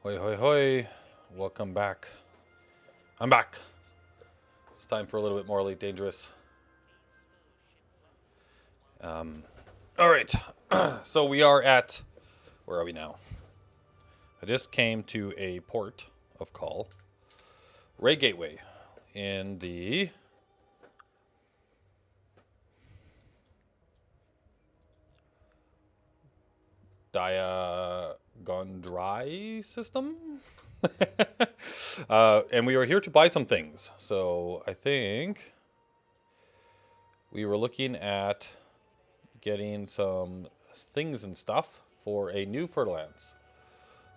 Hoi, hoi, hoi. Welcome back. I'm back. It's time for a little bit more Elite Dangerous. All right. So we are at, where are we now? I just came to a port of call, Ray Gateway, in the Diagondry system. And we were here to buy some things. So I think we were looking at getting some things and stuff for a new Fer-De-Lance.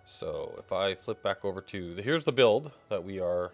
So if I flip back over to here's the build that we are.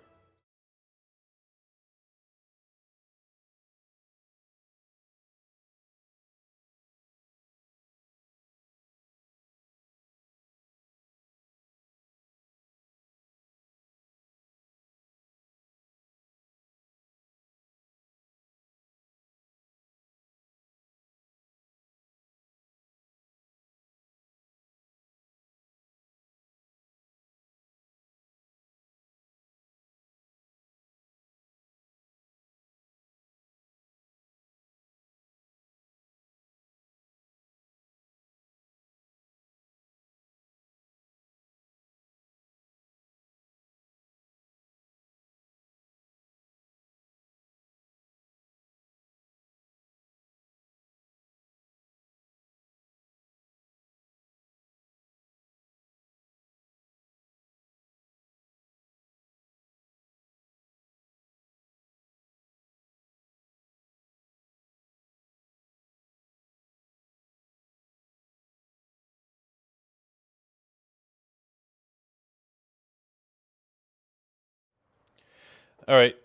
All right,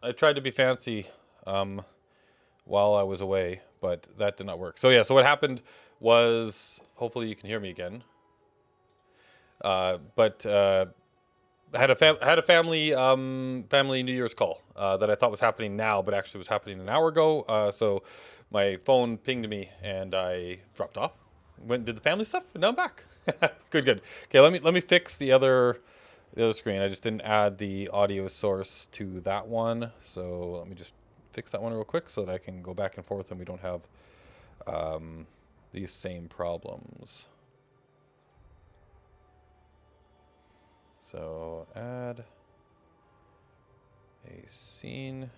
I tried to be fancy while I was away, but that did not work. So yeah, so what happened was, hopefully you can hear me again. But I had a family New Year's call that I thought was happening now, but actually was happening an hour ago. So my phone pinged me and I dropped off. Went and did the family stuff, and now I'm back. Good, good. Okay, let me fix the other screen. I just didn't add the audio source to that one, so let me just fix that one real quick so that I can go back and forth and we don't have these same problems. So add a scene.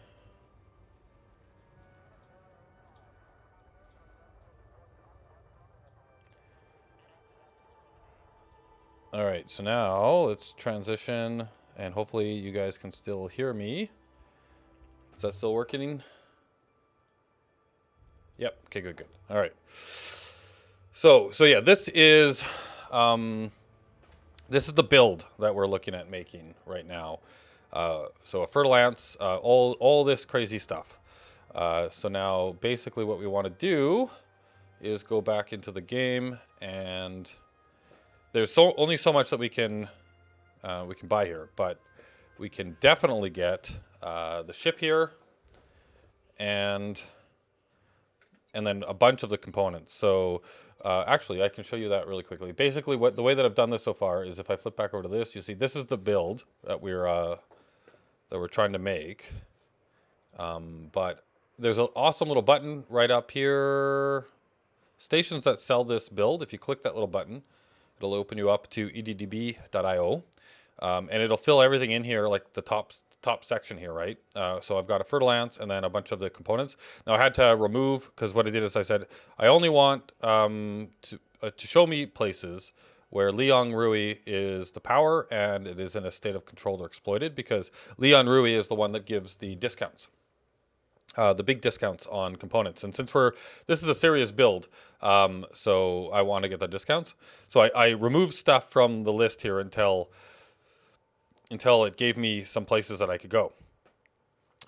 All right, so now let's transition, and hopefully you guys can still hear me. Is that still working? Yep. Okay, good, good. All right. So yeah, this is the build that we're looking at making right now. So a Fer-De-Lance, all this crazy stuff. So now basically what we want to do is go back into the game, and there's only so much that we can buy here, but we can definitely get the ship here, and then a bunch of the components. So actually, I can show you that really quickly. Basically, the way that I've done this so far is if I flip back over to this, you see this is the build that we're trying to make. But there's an awesome little button right up here. Stations that sell this build. If you click that little button, it'll open you up to eddb.io. And it'll fill everything in here, like the top section here, right? So I've got a Fer-De-Lance and then a bunch of the components. Now I had to remove, because what I did is I said, I only want to show me places where Liang Rui is the power and it is in a state of controlled or exploited, because Liang Rui is the one that gives the discounts. The big discounts on components. And since this is a serious build, so I want to get the discounts. So I removed stuff from the list here until it gave me some places that I could go.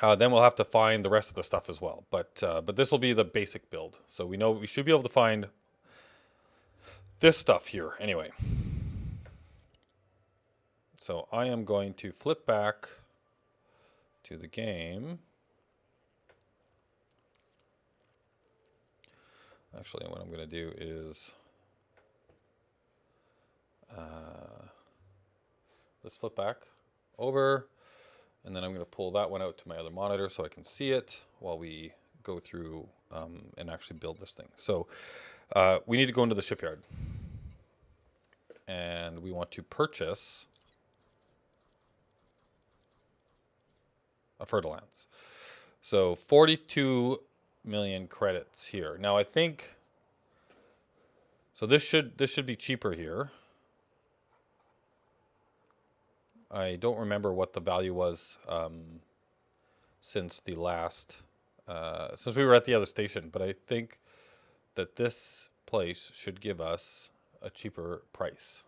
Then we'll have to find the rest of the stuff as well. But this will be the basic build. So we know we should be able to find this stuff here anyway. So I am going to flip back to the game. Actually, what I'm going to do is let's flip back over. And then I'm going to pull that one out to my other monitor so I can see it while we go through and actually build this thing. So we need to go into the shipyard. And we want to purchase a Fer-De-Lance. So 42 million credits here. Now I think, so this should be cheaper here. I don't remember what the value was since the last, since we were at the other station, but I think that this place should give us a cheaper price.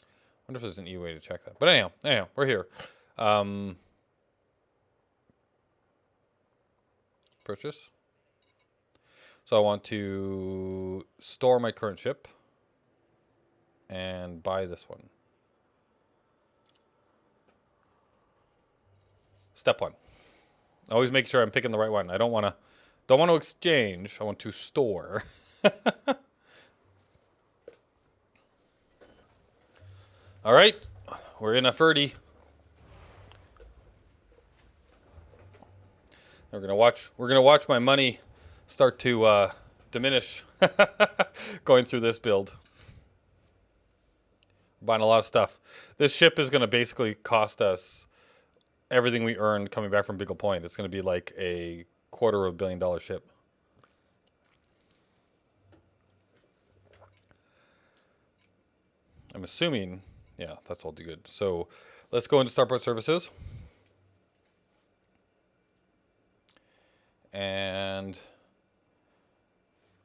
I wonder if there's an E way to check that. But anyhow, we're here. Purchase. So I want to store my current ship and buy this one. Step 1. Always make sure I'm picking the right one. I don't want to exchange. I want to store. All right, we're in a Fer-De. We're gonna watch my money start to diminish going through this build. Buying a lot of stuff. This ship is gonna basically cost us everything we earned coming back from Beagle Point. It's gonna be like a $250 million ship. I'm assuming, yeah, that's all good. So let's go into Starport Services. And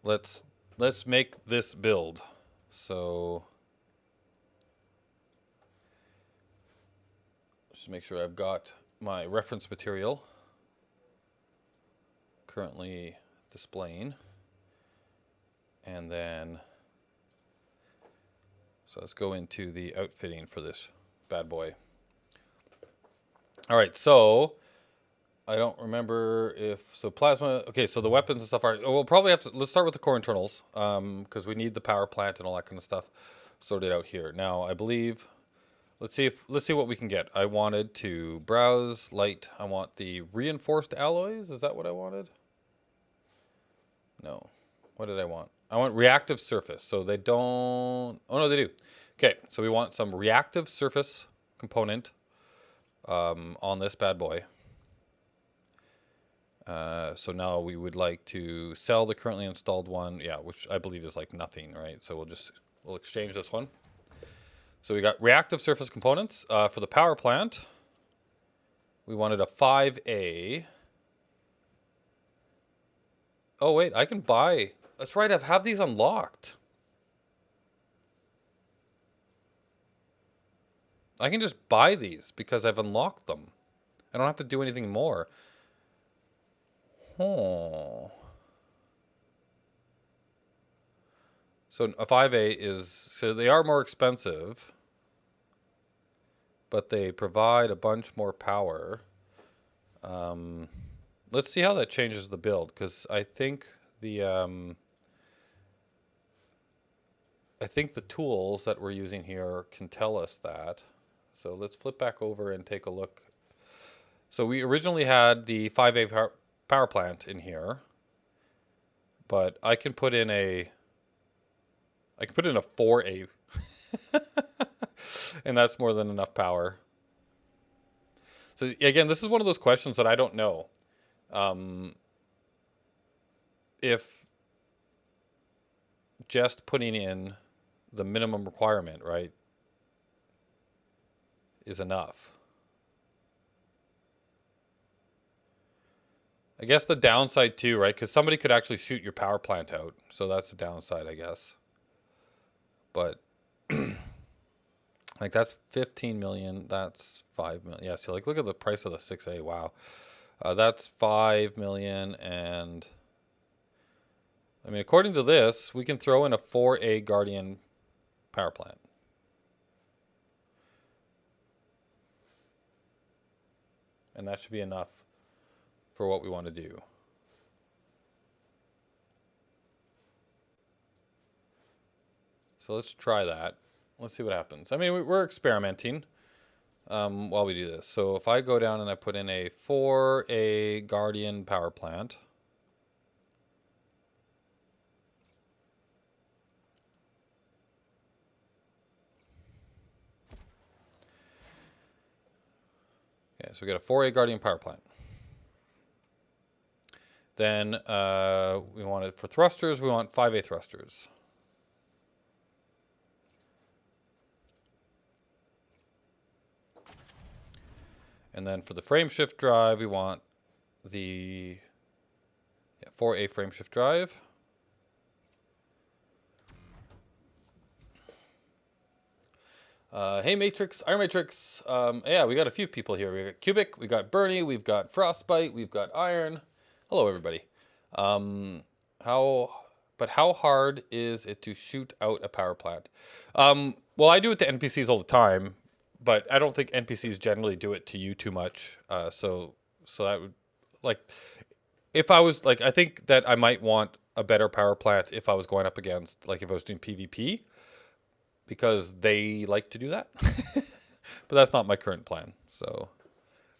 let's make this build. So just make sure I've got my reference material currently displaying. And then, so let's go into the outfitting for this bad boy. All right, so I don't remember if, so plasma, okay, so the weapons and stuff are, we'll probably have to, let's start with the core internals, because we need the power plant and all that kind of stuff sorted out here. Now, I believe, let's see what we can get. I wanted to browse light. I want the reinforced alloys. Is that what I wanted? No. What did I want? I want reactive surface. So they don't, oh no, they do. Okay, so we want some reactive surface component on this bad boy. So now we would like to sell the currently installed one, yeah, which I believe is like nothing, right? So we'll exchange this one. So we got reactive surface components for the power plant. We wanted a 5A. Oh wait, I can buy. That's right, I have these unlocked. I can just buy these because I've unlocked them. I don't have to do anything more. Oh. So a 5A is, so they are more expensive, but they provide a bunch more power. Let's see how that changes the build, because I think the tools that we're using here can tell us that. So let's flip back over and take a look. So we originally had the 5A power plant in here, but I can put in a 4A and that's more than enough power. So again, this is one of those questions that I don't know. If just putting in the minimum requirement, right, is enough. I guess the downside too, right, because somebody could actually shoot your power plant out. So that's the downside, I guess. But like that's 15 million, that's 5 million. Yeah, so like look at the price of the 6A. Wow. That's 5 million, and I mean, according to this, we can throw in a 4A Guardian power plant. And that should be enough for what we want to do. So let's try that. Let's see what happens. I mean, we're experimenting while we do this. So if I go down and I put in a 4A Guardian power plant. Okay, so we got a 4A Guardian power plant. Then we want it for thrusters. We want 5A thrusters. And then for the frame shift drive, we want the 4A frame shift drive. Hey Matrix, Iron Matrix. Yeah, we got a few people here. We got Cubic, we got Bernie, we've got Frostbite, we've got Iron. Hello everybody. How hard is it to shoot out a power plant? Well, I do it to NPCs all the time, but I don't think NPCs generally do it to you too much. So that would, like, if I was like, I think that I might want a better power plant if I was going up against, like, if I was doing PvP, because they like to do that. But that's not my current plan. So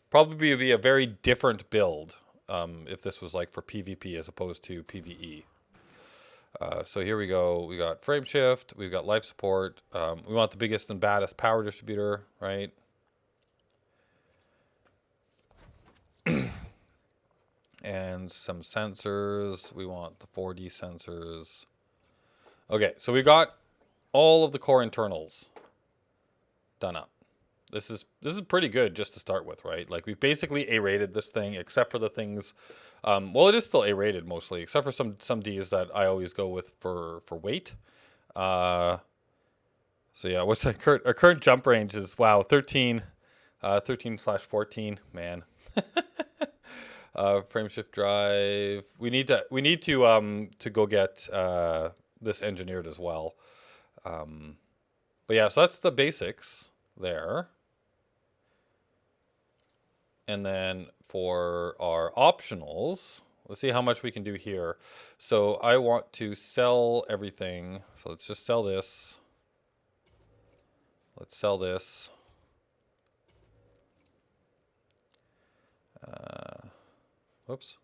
probably be a very different build if this was like for PvP as opposed to PvE. So here we go. We got frame shift. We've got life support. We want the biggest and baddest power distributor, right? And some sensors. We want the 4D sensors. Okay, so we got all of the core internals done up. This is pretty good just to start with, right? Like, we've basically A-rated this thing, except for the things. Well, it is still A-rated mostly, except for some Ds that I always go with for weight. So yeah, what's that? Our current jump range is, wow, 13, 13/14. Man. Frame shift drive. We need to go get this engineered as well. But yeah, so that's the basics there. And then for our optionals, let's see how much we can do here. So I want to sell everything. So let's just sell this. Let's sell this. Whoops.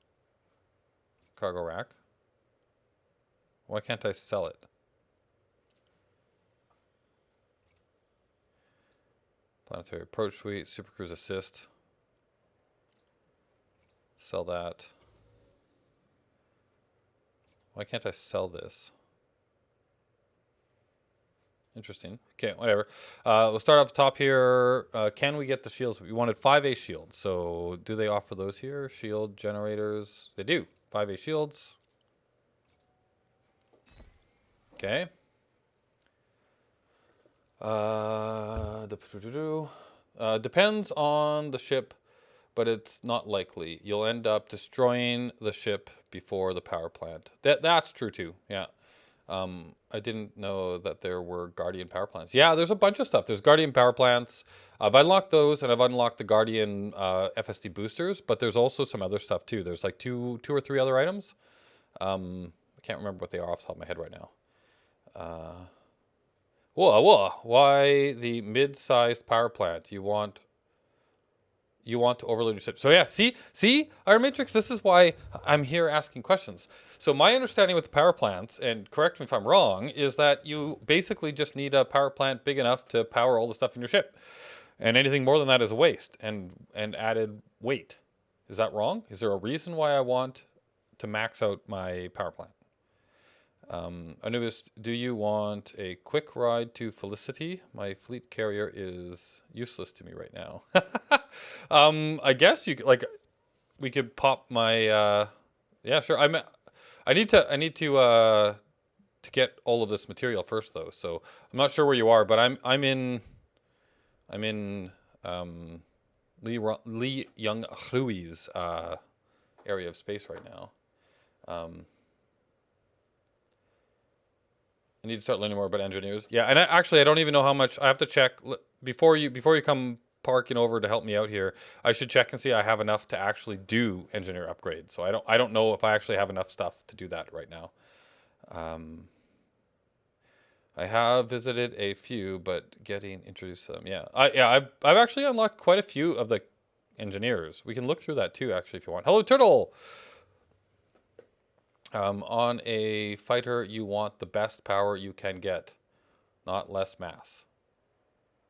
Cargo rack. Why can't I sell it? Planetary approach suite, super cruise assist. Sell that. Why can't I sell this? Interesting. Okay, whatever. We'll start up top here. Can we get the shields? We wanted 5A shields. So do they offer those here? Shield generators. They do. 5A shields. Okay. Depends on the ship, but it's not likely. You'll end up destroying the ship before the power plant. That's true too. Yeah. I didn't know that there were Guardian power plants. Yeah, there's a bunch of stuff. There's Guardian power plants. I've unlocked those, and I've unlocked the Guardian FSD boosters, but there's also some other stuff too. There's like two or three other items. I can't remember what they are off the top of my head right now. Whoa, why the mid-sized power plant? You want to overload your ship. So yeah, see, Iron Matrix, this is why I'm here asking questions. So my understanding with the power plants, and correct me if I'm wrong, is that you basically just need a power plant big enough to power all the stuff in your ship. And anything more than that is a waste and added weight. Is that wrong? Is there a reason why I want to max out my power plant? Anubis, do you want a quick ride to Felicity? My fleet carrier is useless to me right now. I guess you could, like, we could pop my. Yeah, sure. I need to get all of this material first though. So I'm not sure where you are, but I'm in Lee Young Hui's area of space right now. I need to start learning more about engineers. Yeah, and I don't even know how much. I have to check before you come parking over to help me out here. I should check and see I have enough to actually do engineer upgrades. So I don't know if I actually have enough stuff to do that right now. I have visited a few, but getting introduced to them. Yeah, I've actually unlocked quite a few of the engineers. We can look through that too, actually, if you want. Hello, Turtle. On a fighter, you want the best power you can get, not less mass.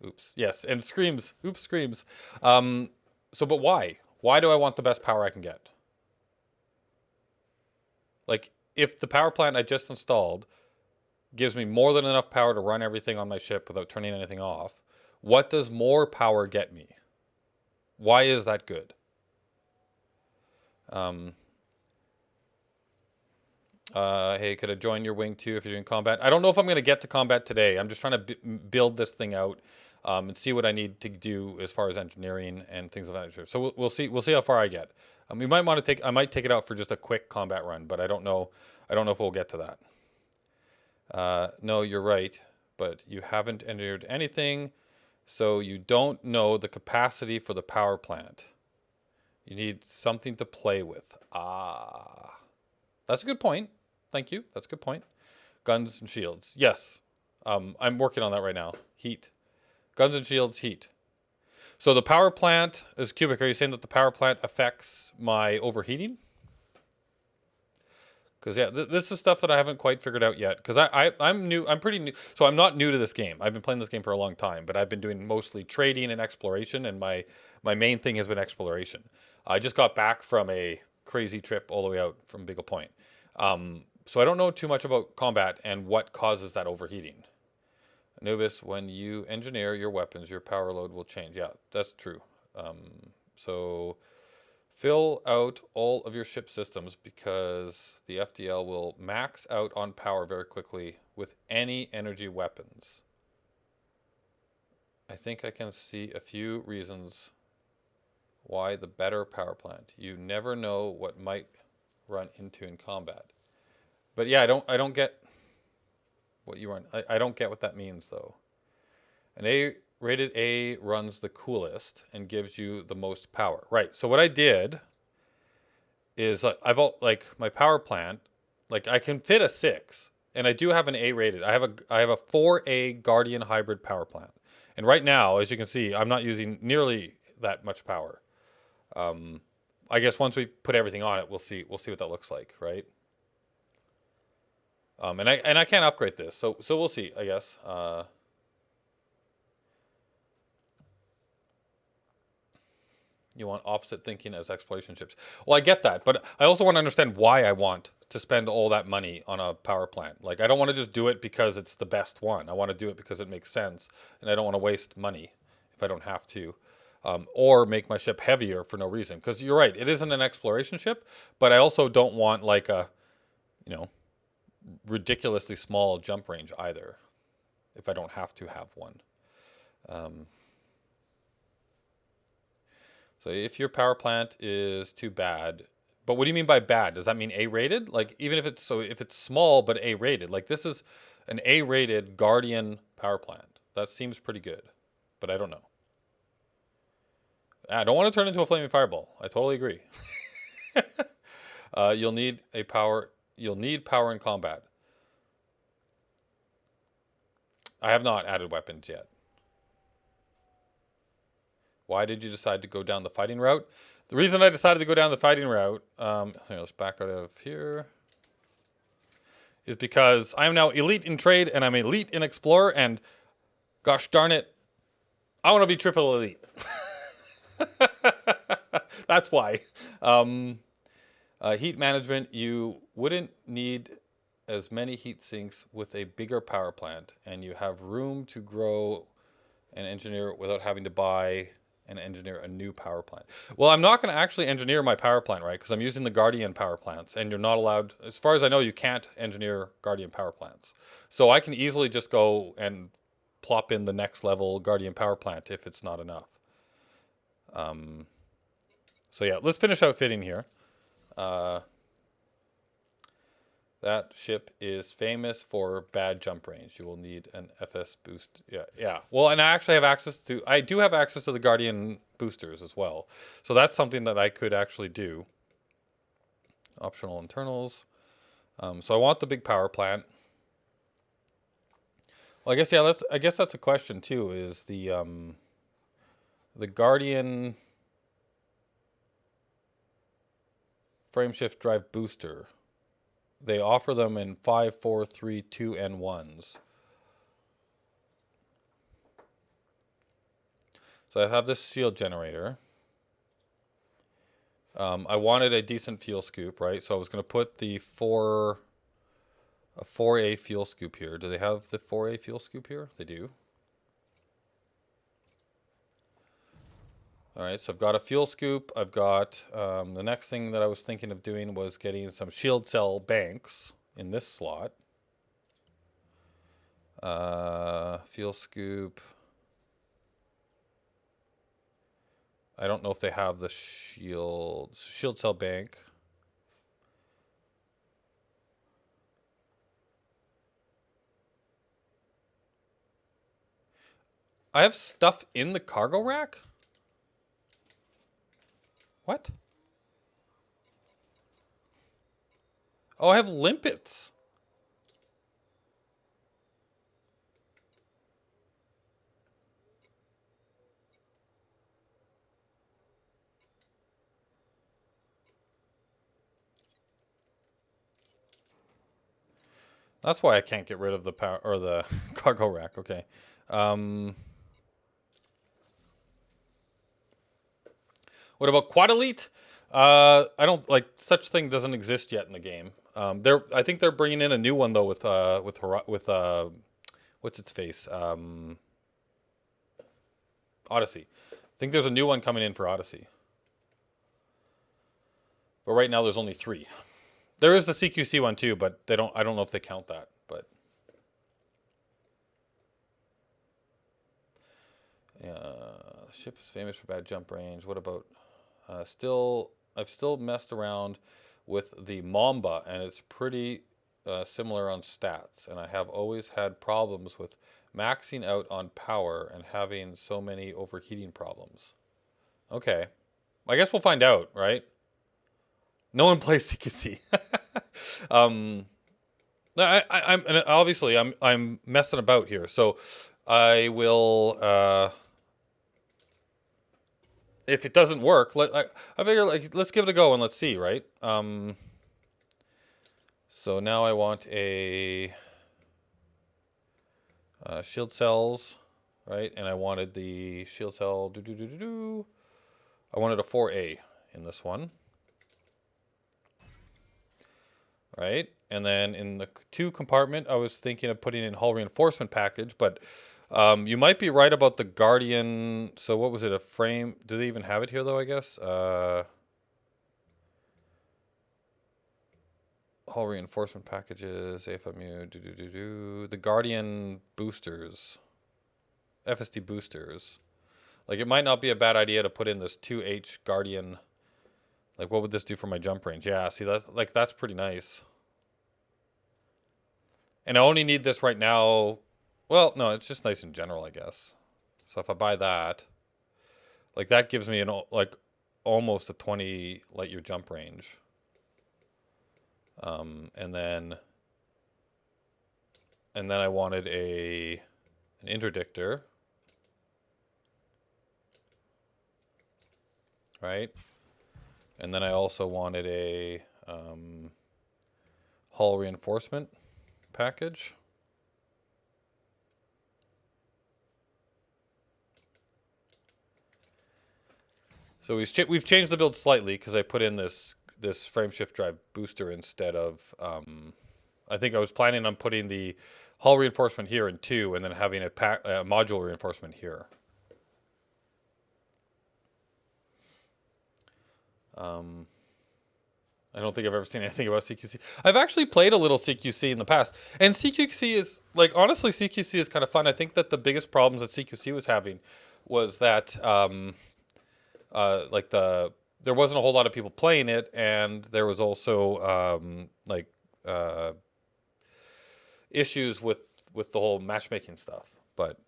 Oops. Yes, and screams. Oops, screams. But why? Why do I want the best power I can get? Like, if the power plant I just installed gives me more than enough power to run everything on my ship without turning anything off, what does more power get me? Why is that good? Hey, could I join your wing too if you're doing combat? I don't know if I'm going to get to combat today. I'm just trying to build this thing out and see what I need to do as far as engineering and things of that nature. So we'll see. We'll see how far I get. We might want to take. I might take it out for just a quick combat run, but I don't know. I don't know if we'll get to that. No, you're right, but you haven't entered anything, so you don't know the capacity for the power plant. You need something to play with. Ah, that's a good point. Thank you. That's a good point. Guns and shields. Yes. I'm working on that right now. Heat. Guns and shields, heat. So the power plant is cubic. Are you saying that the power plant affects my overheating? Because, yeah, this is stuff that I haven't quite figured out yet. Because I'm new. I'm pretty new. So I'm not new to this game. I've been playing this game for a long time. But I've been doing mostly trading and exploration. And my main thing has been exploration. I just got back from a crazy trip all the way out from Beagle Point. So I don't know too much about combat and what causes that overheating. Anubis, when you engineer your weapons, your power load will change. Yeah, that's true. So fill out all of your ship systems because the FDL will max out on power very quickly with any energy weapons. I think I can see a few reasons why the better power plant. You never know what might run into in combat. But yeah, I don't get what you run. I don't get what that means though. An rated A runs the coolest and gives you the most power. Right. So what I did is like my power plant, like I can fit a 6 and I do have an A rated. I have a 4A Guardian hybrid power plant. And right now, as you can see, I'm not using nearly that much power. I guess once we put everything on it, we'll see what that looks like, right? And I can't upgrade this, so we'll see, I guess. You want opposite thinking as exploration ships. Well, I get that, but I also want to understand why I want to spend all that money on a power plant. Like, I don't want to just do it because it's the best one. I want to do it because it makes sense, and I don't want to waste money if I don't have to. Or make my ship heavier for no reason. Because you're right, it isn't an exploration ship, but I also don't want like a, ridiculously small jump range either, if I don't have to have one. So if your power plant is too bad, but what do you mean by bad? Does that mean A rated? Like even if it's small but A rated, like this is an A rated Guardian power plant. That seems pretty good, but I don't know. I don't want to turn into a flaming fireball. I totally agree. You'll need power in combat. I have not added weapons yet. Why did you decide to go down the fighting route? The reason I decided to go down the fighting route, let's back out of here, is because I am now elite in trade and I'm elite in explorer, and gosh darn it, I want to be triple elite. That's why. Heat management, you wouldn't need as many heat sinks with a bigger power plant, and you have room to grow and engineer without having to buy and engineer a new power plant. Well, I'm not going to actually engineer my power plant, right? Because I'm using the Guardian power plants, and you're not allowed, as far as I know, you can't engineer Guardian power plants. So I can easily just go and plop in the next level Guardian power plant if it's not enough. So yeah, let's finish outfitting here. That ship is famous for bad jump range. You will need an FS boost. Yeah. Well, and I do have access to the Guardian boosters as well. So that's something that I could actually do. Optional internals. So I want the big power plant. Well, I guess yeah. I guess that's a question too. Is the Guardian frame shift drive booster? They offer them in 5, 4, 3, 2, and 1s. So I have this shield generator. I wanted a decent fuel scoop, right? So I was going to put a 4A fuel scoop here. Do they have the 4A fuel scoop here? They do. All right, so I've got a fuel scoop. I've got the next thing that I was thinking of doing was getting some shield cell banks in this slot. Fuel scoop. I don't know if they have the shield cell bank. I have stuff in the cargo rack? What? Oh, I have limpets. That's why I can't get rid of the power or the cargo rack. Okay. What about Quad Elite? I don't like such thing doesn't exist yet in the game. I think they're bringing in a new one though with what's its face? Odyssey. I think there's a new one coming in for Odyssey. But right now there's only 3. There is the CQC one too, but I don't know if they count that, but ship is famous for bad jump range. What about I've still messed around with the Mamba, and it's pretty similar on stats. And I have always had problems with maxing out on power and having so many overheating problems. Okay, I guess we'll find out, right? No one plays CQC. I'm obviously I'm messing about here, so I will. If it doesn't work, I figure let's give it a go and let's see, right? So now I want a shield cells, right? And I wanted the shield cell. I wanted a 4A in this one, right? And then in the 2 compartment, I was thinking of putting in hull reinforcement package, but you might be right about the Guardian. So what was it? A frame? Do they even have it here though? I guess. Hull reinforcement packages, AFMU, the Guardian boosters, FSD boosters. Like it might not be a bad idea to put in this 2H Guardian. Like what would this do for my jump range? Yeah, see that's pretty nice. And I only need this right now. Well, no, it's just nice in general, I guess. So if I buy that, like that gives me almost a 20 light year jump range. And then I wanted an interdictor, right? And then I also wanted a hull reinforcement package. So we've changed the build slightly because I put in this frame shift drive booster instead of I think I was planning on putting the hull reinforcement here in 2 and then having a module reinforcement here. I don't think I've ever seen anything about CQC. I've actually played a little CQC in the past, and CQC is honestly CQC is kind of fun. I think that the biggest problems that CQC was having was that there wasn't a whole lot of people playing it, and there was also issues with the whole matchmaking stuff. But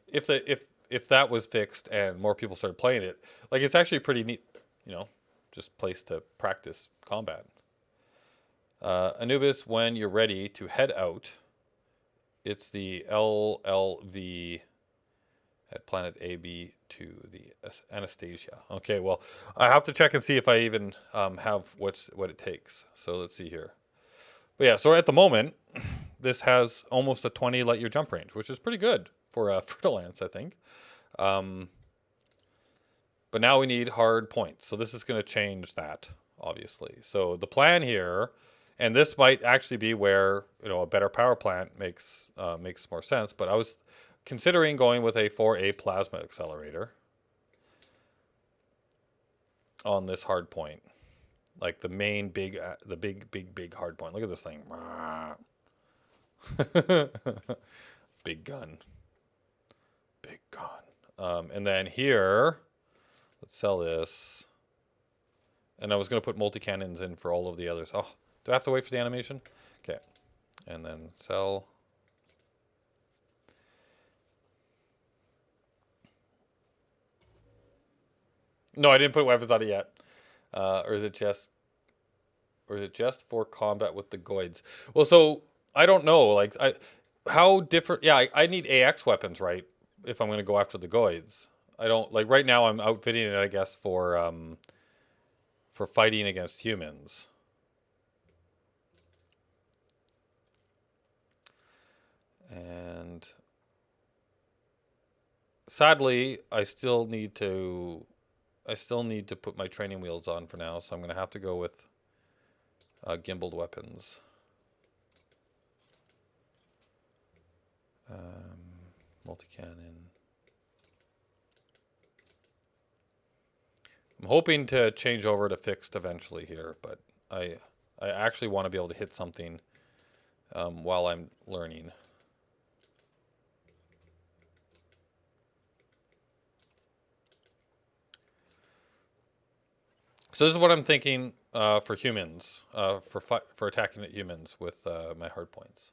if that was fixed and more people started playing it, it's actually pretty neat, just place to practice combat. Anubis, when you're ready to head out, It's the LLV at planet AB to the Anastasia. Okay, well, I have to check and see if I even have what it takes. So let's see here. But yeah, so at the moment, this has almost a 20 light year jump range, which is pretty good for a Fer-De-Lance, I think. But now we need hard points. So this is going to change that, obviously. So the plan here, and this might actually be where, you know, a better power plant makes more sense. But I was considering going with a 4A plasma accelerator on this hard point, like the main big, the big hard point. Look at this thing. Big gun. Big gun. And then here, let's sell this. And I was going to put multi-cannons in for all of the others. Oh, do I have to wait for the animation? Okay. And then sell. No, I didn't put weapons on it yet. Or is it just for combat with the Goids? Well, so I don't know. Like, how different? Yeah, I need AX weapons, right? If I'm going to go after the Goids, I don't like right now. I'm outfitting it, I guess, for fighting against humans. And sadly, I still need to put my training wheels on for now, so I'm going to have to go with gimbaled weapons. Multi-cannon. I'm hoping to change over to fixed eventually here, but I actually want to be able to hit something while I'm learning. So this is what I'm thinking for humans, for attacking at humans with my hard points.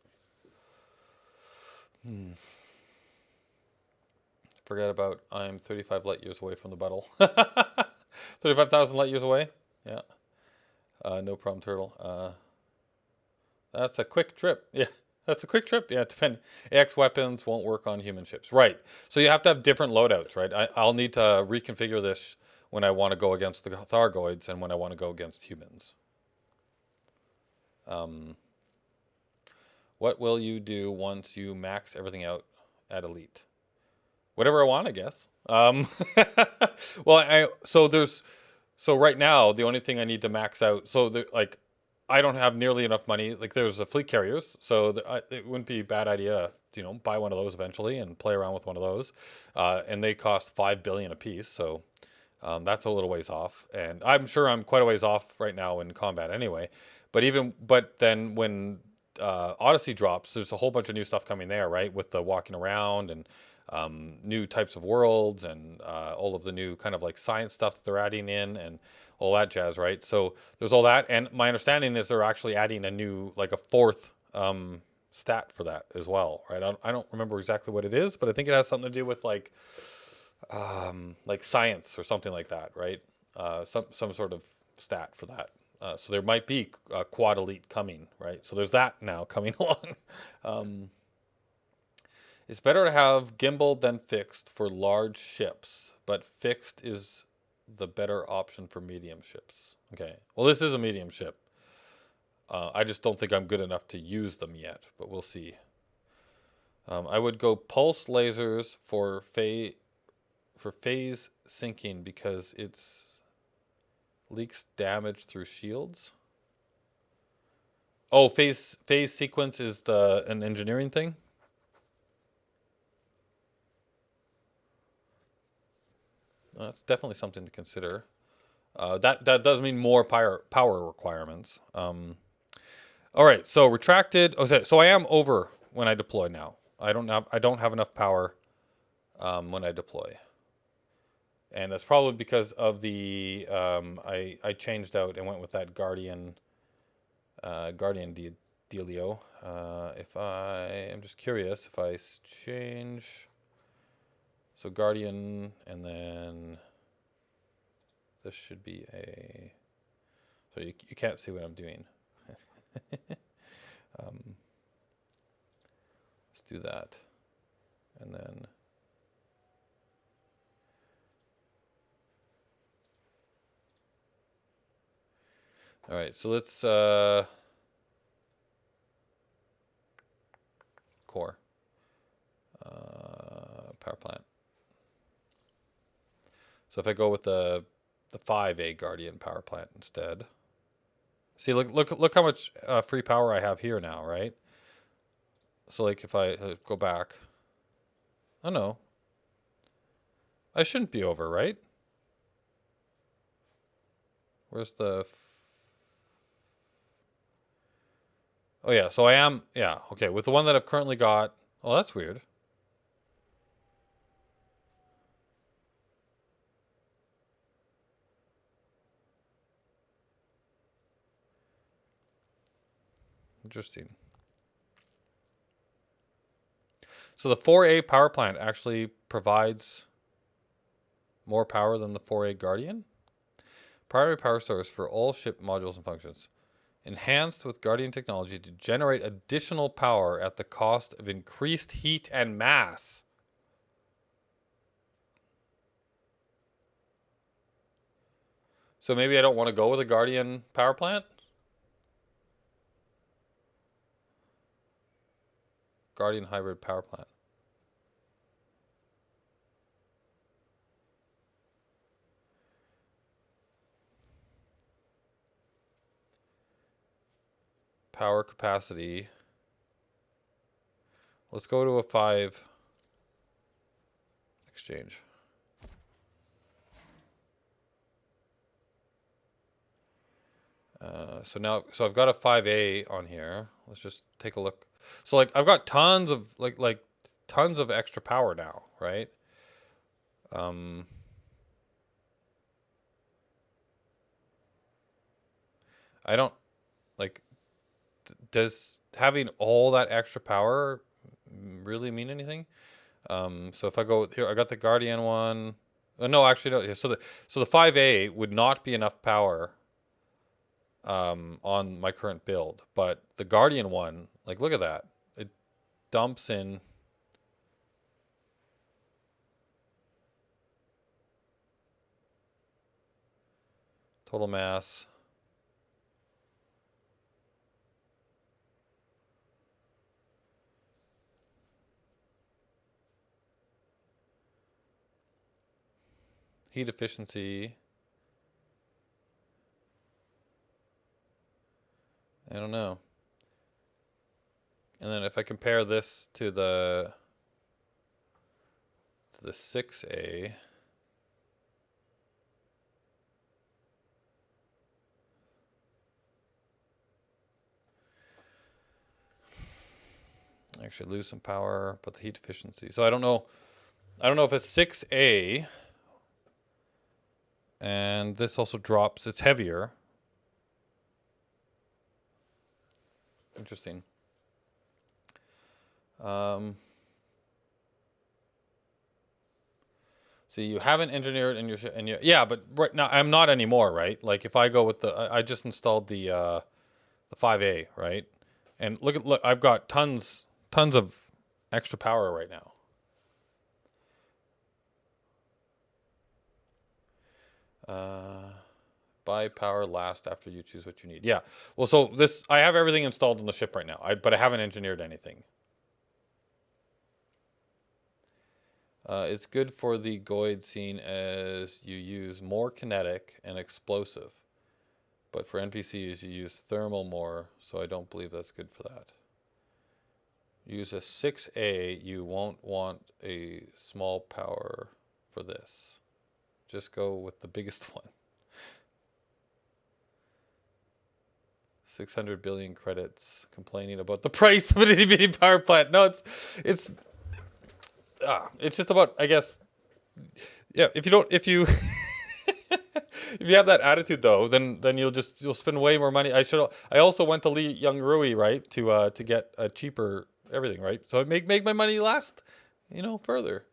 Forget about I'm 35 light years away from the battle. 35,000 light years away? Yeah. No problem, turtle. That's a quick trip. Yeah, that's a quick trip. Yeah, depend. AX weapons won't work on human ships. Right. So you have to have different loadouts, right? I'll need to reconfigure this when I want to go against the Thargoids and when I want to go against humans. What will you do once you max everything out at elite? Whatever I want, I guess. Well, so right now the only thing I need to max out. So like, I don't have nearly enough money. Like there's a fleet carriers, so it wouldn't be a bad idea, you know, buy one of those eventually and play around with one of those. And they cost 5 billion a piece, so that's a little ways off. And I'm sure I'm quite a ways off right now in combat anyway. But then when Odyssey drops, there's a whole bunch of new stuff coming there, right? With the walking around and new types of worlds and all of the new kind of like science stuff that they're adding in and all that jazz, right? So there's all that, and my understanding is they're actually adding a new, like a fourth stat for that as well, right? I don't remember exactly what it is, but I think it has something to do with like science or something like that, right? Some sort of stat for that. So there might be a quad elite coming, right? So there's that now coming along. It's better to have gimbal than fixed for large ships, but fixed is the better option for medium ships. Okay, well, this is a medium ship. I just don't think I'm good enough to use them yet, but we'll see. I would go pulse lasers for phase sinking because it's leaks damage through shields. Oh, phase sequence is an engineering thing. That's definitely something to consider. That does mean more power requirements. All right, so retracted. Okay, so I am over when I deploy now. I don't have enough power when I deploy, and that's probably because of the I changed out and went with that Guardian dealio. If I am just curious, if I change, so Guardian, and then this should be a. So you can't see what I'm doing. Let's do that. And then all right, so let's core power plant. So if I go with the 5A Guardian power plant instead. See, look how much free power I have here now, right? So like if I go back, oh no, I shouldn't be over, right? Where's the? Oh yeah, so I am. Yeah, okay. With the one that I've currently got. Oh, that's weird. Interesting. So the 4A power plant actually provides more power than the 4A Guardian. Primary power source for all ship modules and functions. Enhanced with Guardian technology to generate additional power at the cost of increased heat and mass. So maybe I don't want to go with a Guardian power plant? Guardian hybrid power plant. Power capacity. Let's go to a 5 exchange. So I've got a 5A on here. Let's just take a look. So like I've got tons of like tons of extra power now, right? I don't like does having all that extra power really mean anything? So if I go here, I got the Guardian one. No, actually no. So the 5A would not be enough power on my current build, but the Guardian one, like look at that. It dumps in total mass. Heat efficiency. I don't know. And then if I compare this to the 6A, actually lose some power, but the heat efficiency. So I don't know if it's 6A and this also drops. It's heavier. Interesting. So you haven't engineered and you yeah, but right now I'm not anymore, right? Like if I go with I just installed the 5A, right? And look, I've got tons of extra power right now. Buy power last after you choose what you need. Yeah. Well, so I have everything installed on the ship right now. But I haven't engineered anything. It's good for the Goid scene as you use more kinetic and explosive. But for NPCs, you use thermal more, so I don't believe that's good for that. Use a 6A, you won't want a small power for this. Just go with the biggest one. 600 billion credits complaining about the price of an itty bitty power plant. No, it's just about, I guess, yeah. If you if you have that attitude though, then you'll spend way more money. I also went to Lee Young Rui, right, to get a cheaper everything, right. So I make my money last, further.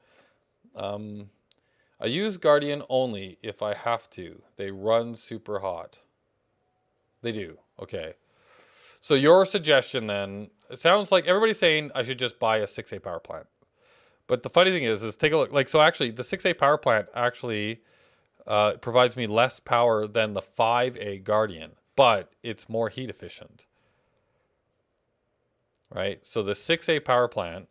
I use Guardian only if I have to. They run super hot. They do. Okay. So your suggestion then, it sounds like everybody's saying I should just buy a 6A power plant. But the funny thing is take a look. Like, so actually, the 6A power plant actually provides me less power than the 5A Guardian, but it's more heat efficient. Right? So the 6A power plant,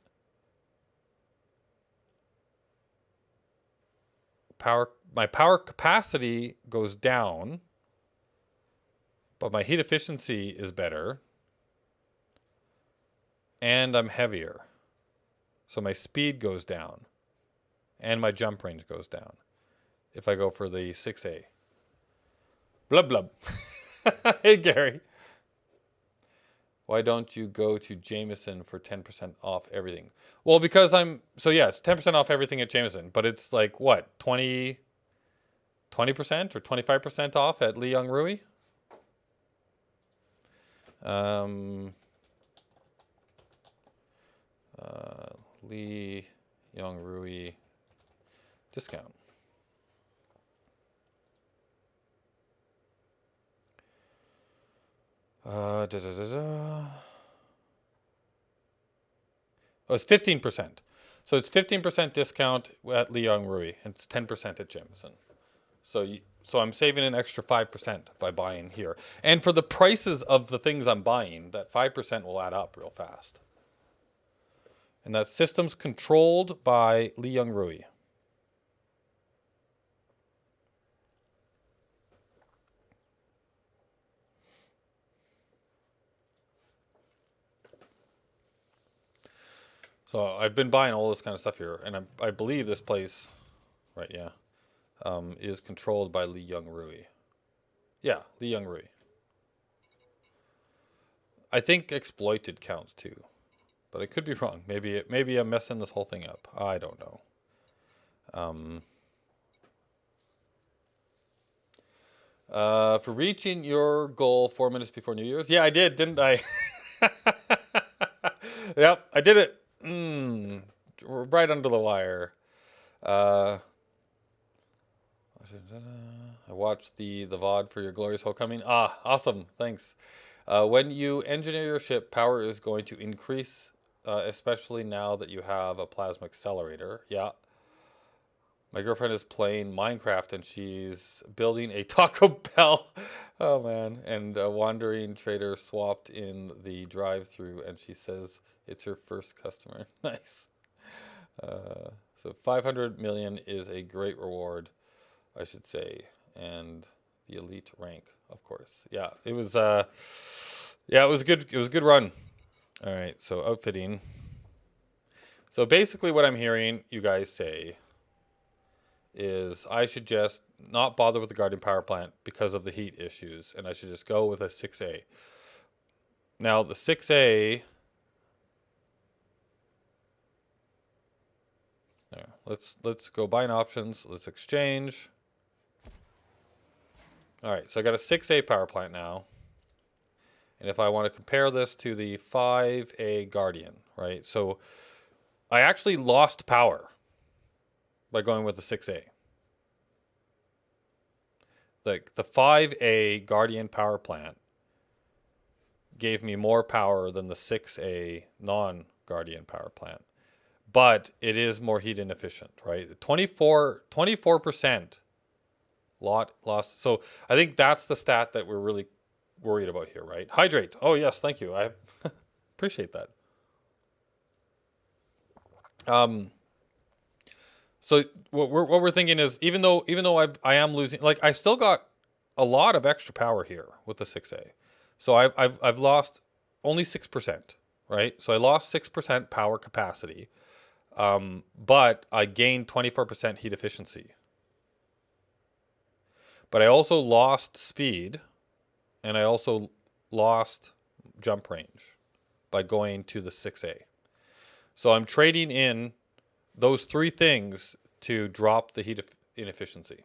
my power capacity goes down, but my heat efficiency is better, and I'm heavier. So my speed goes down, and my jump range goes down if I go for the 6A. Blub blub. Hey, Gary. Why don't you go to Jameson for 10% off everything? Well, because so yeah, it's 10% off everything at Jameson, but it's like what, 20% or 25% off at Li Young Rui? Li Young Rui discount. Oh, it's 15%. So it's 15% discount at Li Young Rui, and it's 10% at Jameson. So I'm saving an extra 5% by buying here. And for the prices of the things I'm buying, that 5% will add up real fast. And that system's controlled by Li Young Rui. So I've been buying all this kind of stuff here, and I believe this place, right, yeah, is controlled by Li Young Rui. Yeah, Li Young Rui. I think exploited counts too, but I could be wrong. Maybe I'm messing this whole thing up. I don't know. For reaching your goal 4 minutes before New Year's. Yeah, I did, didn't I? Yep, I did it. Right under the wire. I watched the VOD for your glorious homecoming. Ah, awesome. Thanks. When you engineer your ship, power is going to increase, especially now that you have a plasma accelerator. Yeah. My girlfriend is playing Minecraft and she's building a Taco Bell. Oh man. And a wandering trader swapped in the drive-through and she says it's her first customer. Nice. So 500 million is a great reward, I should say. And the elite rank, of course. Yeah, it was it was good. It was a good run. All right, so outfitting. So basically what I'm hearing you guys say is I should just not bother with the Guardian power plant because of the heat issues, and I should just go with a 6A. Now the 6A, there, let's go buying options. Let's exchange. All right, so I got a 6A power plant now. And if I want to compare this to the 5A Guardian, right? So I actually lost power by going with the 6A. Like the 5A Guardian power plant gave me more power than the 6A non-Guardian power plant. But it is more heat inefficient, right? 24% lost. So I think that's the stat that we're really worried about here, right? Hydrate. Oh yes, thank you. I appreciate that. So what we're thinking is even though I am losing, like I still got a lot of extra power here with the 6A. So I've lost only 6%, right? So I lost 6% power capacity, but I gained 24% heat efficiency. But I also lost speed, and I also lost jump range by going to the 6A. So I'm trading in those three things to drop the heat inefficiency.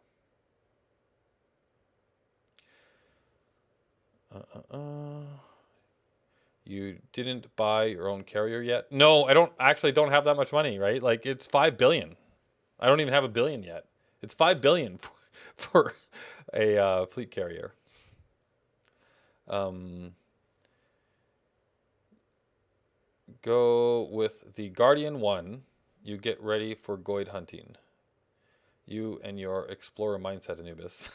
You didn't buy your own carrier yet? No, I don't have that much money, right? Like it's 5 billion. I don't even have a billion yet. It's 5 billion for a fleet carrier. Go with the Guardian 1. You get ready for Goid hunting. You and your explorer mindset, Anubis.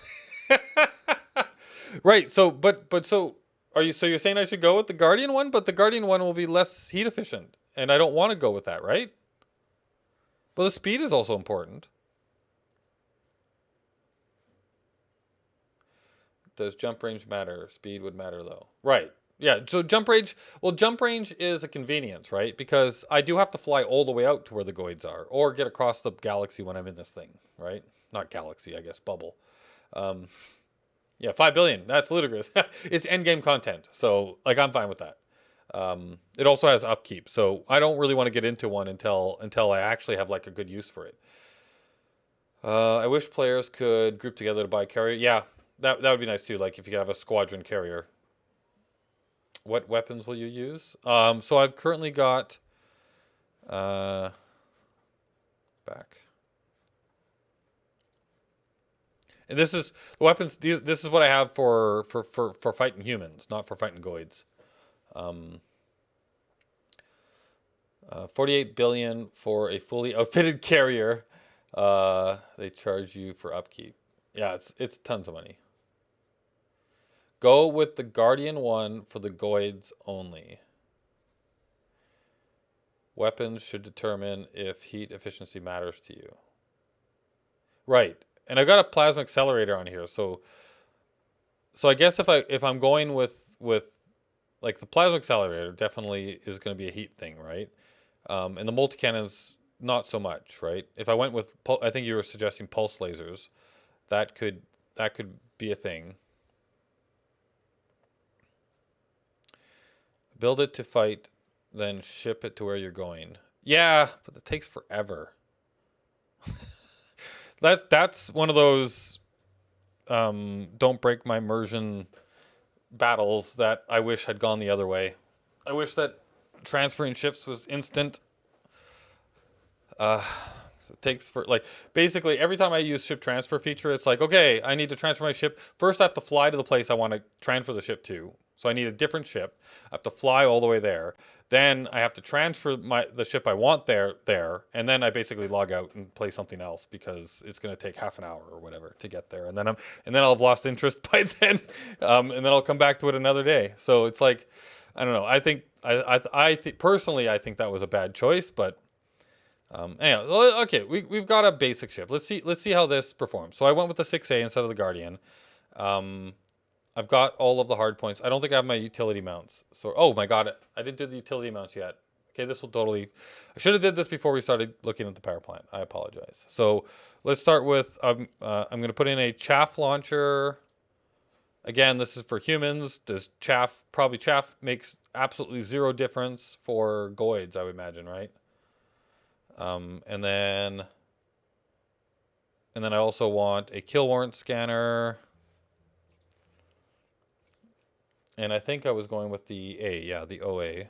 Right. So, so you're saying I should go with the Guardian 1, but the Guardian 1 will be less heat efficient, and I don't want to go with that, right? But the speed is also important. Does jump range matter? Speed would matter though. Right. Yeah, so jump range, well, jump range is a convenience, right? Because I do have to fly all the way out to where the Goids are, or get across the galaxy when I'm in this thing, right? Not galaxy, I guess, bubble. Um, yeah, 5 billion, that's ludicrous. It's endgame content, so, like, I'm fine with that. It also has upkeep, so I don't really want to get into one until I actually have, like, a good use for it. I wish players could group together to buy carrier. Yeah, that would be nice too, like, if you could have a squadron carrier. What weapons will you use? So I've currently got back. And this is the weapons. This is what I have for fighting humans, not for fighting Goids. 48 billion for a fully outfitted carrier. They charge you for upkeep. Yeah, it's tons of money. Go with the Guardian 1 for the Goids only. Weapons should determine if heat efficiency matters to you. Right. And I've got a plasma accelerator on here, so I guess if I'm going with like the plasma accelerator definitely is going to be a heat thing, right? And the multi-cannons not so much, right? If I went with I think you were suggesting pulse lasers, that could be a thing. Build it to fight, then ship it to where you're going. Yeah, but it takes forever. That's one of those don't break my immersion battles that I wish had gone the other way. I wish that transferring ships was instant. So it takes for like basically every time I use ship transfer feature, it's like, okay, I need to transfer my ship. First, I have to fly to the place I want to transfer the ship to. So I need a different ship. I have to fly all the way there. Then I have to transfer the ship I want there, and then I basically log out and play something else because it's going to take half an hour or whatever to get there, and then I'll have lost interest by then, and then I'll come back to it another day. So it's like, I don't know. I think personally, I think that was a bad choice, but anyway, okay, we've got a basic ship. Let's see how this performs. So I went with the 6A instead of the Guardian. I've got all of the hard points. I don't think I have my utility mounts. So, oh my god, I didn't do the utility mounts yet. Okay, this will totally... I should have did this before we started looking at the power plant. I apologize. So, let's start with... I'm going to put in a chaff launcher. Again, this is for humans. Does chaff... Probably chaff makes absolutely zero difference for Goids, I would imagine, right? And then I also want a kill warrant scanner. And I think I was going with the A, yeah, the OA.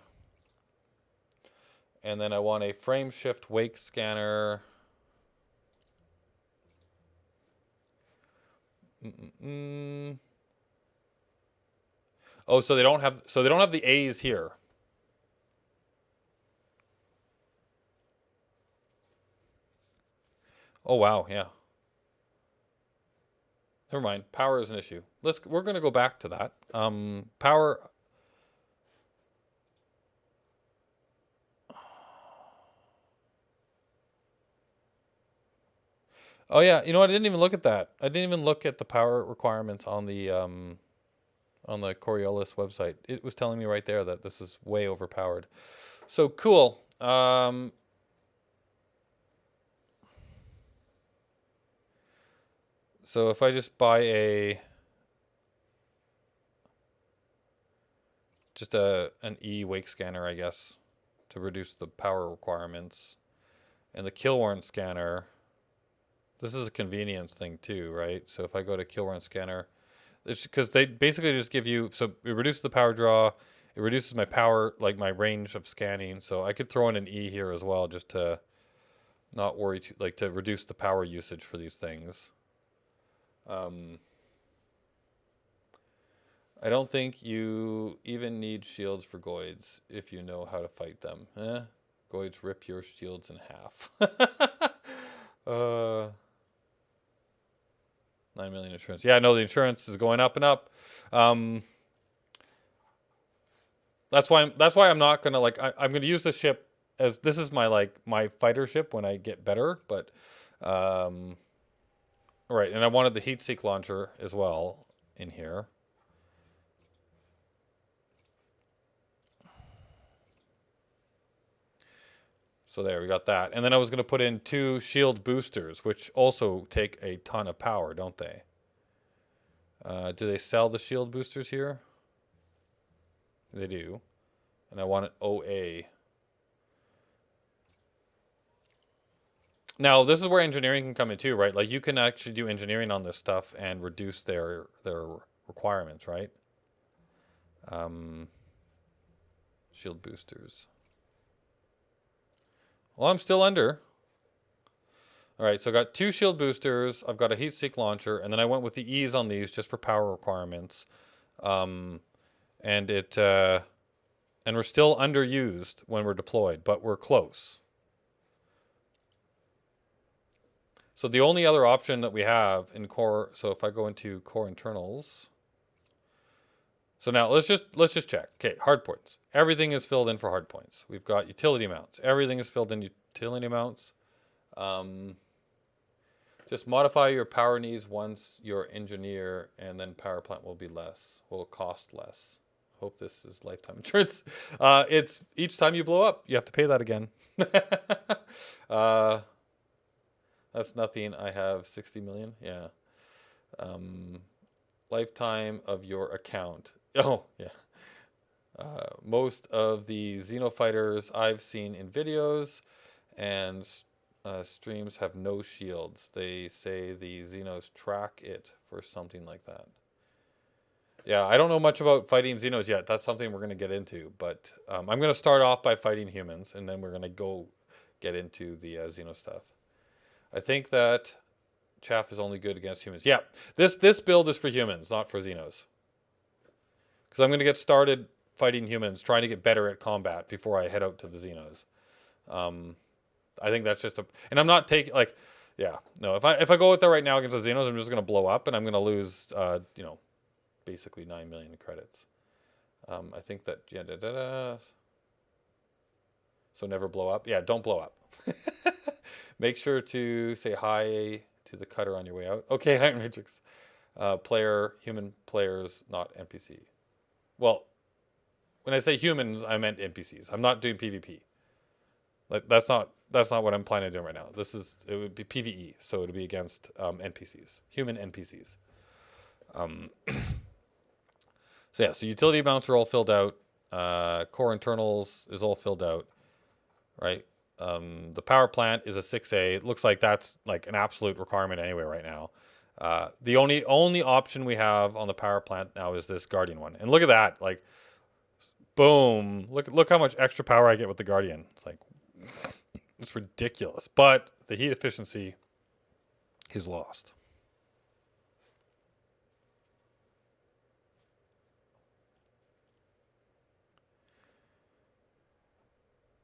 And then I want a frame shift wake scanner. Oh, so they don't have the A's here. Oh wow, yeah. Never mind. Power is an issue. We're gonna go back to that. Power. Oh yeah, you know what? I didn't even look at that. I didn't even look at the power requirements on the Coriolis website. It was telling me right there that this is way overpowered. So cool. So if I just buy an E wake scanner, I guess, to reduce the power requirements, and the kill warrant scanner, this is a convenience thing too, right? So if I go to kill warrant scanner, it's because they basically just give you, so it reduces the power draw, it reduces my power, like my range of scanning. So I could throw in an E here as well, just to not worry too, like to reduce the power usage for these things. I don't think you even need shields for Goids if you know how to fight them. Goids rip your shields in half. 9 million insurance. Yeah, no, the insurance is going up and up. Um, that's why I'm not gonna like. I'm gonna use this ship as this is my like my fighter ship when I get better. But um, right, and I wanted the heat seek launcher as well in here. So there, we got that. And then I was going to put in 2 shield boosters, which also take a ton of power, don't they? Do they sell the shield boosters here? They do. And I want it OA. Now, this is where engineering can come in too, right? Like you can actually do engineering on this stuff and reduce their requirements, right? Shield boosters. Well, I'm still under. All right, so I got 2 shield boosters. I've got a heat seek launcher, and then I went with the ease on these just for power requirements. And it and we're still underused when we're deployed, but we're close. So the only other option that we have in core, so if I go into core internals, so now let's just check. Okay, hard points. Everything is filled in for hard points. We've got utility mounts. Everything is filled in utility mounts. Just modify your power needs once you're engineer, and then power plant will be less, will cost less. Hope this is lifetime insurance. It's each time you blow up, you have to pay that again. uh, that's nothing. I have 60 million. Yeah. Lifetime of your account. Oh, yeah. Most of the Xenofighters I've seen in videos and streams have no shields. They say the Xenos track it for something like that. Yeah, I don't know much about fighting Xenos yet. That's something we're going to get into. But I'm going to start off by fighting humans, and then we're going to go get into the Xeno stuff. I think that chaff is only good against humans. Yeah, this build is for humans, not for Xenos. Because I'm going to get started fighting humans, trying to get better at combat before I head out to the Xenos. I think that's just a... And I'm not taking... Like, yeah, no. If I go out there right now against the Xenos, I'm just going to blow up, and I'm going to lose, basically 9 million credits. I think that... Yeah, So never blow up. Yeah, don't blow up. Make sure to say hi to the cutter on your way out. Okay, Iron Matrix. Human players, not NPC. Well, when I say humans, I meant NPCs. I'm not doing PvP. Like that's not what I'm planning on doing right now. It would be PvE, so it would be against NPCs, human NPCs. So yeah, so utility mounts are all filled out. Core internals is all filled out, right? The power plant is a 6A. It looks like that's like an absolute requirement anyway right now. The only option we have on the power plant now is this Guardian one. And look at that, like, boom! Look how much extra power I get with the Guardian. It's like, it's ridiculous. But the heat efficiency is lost.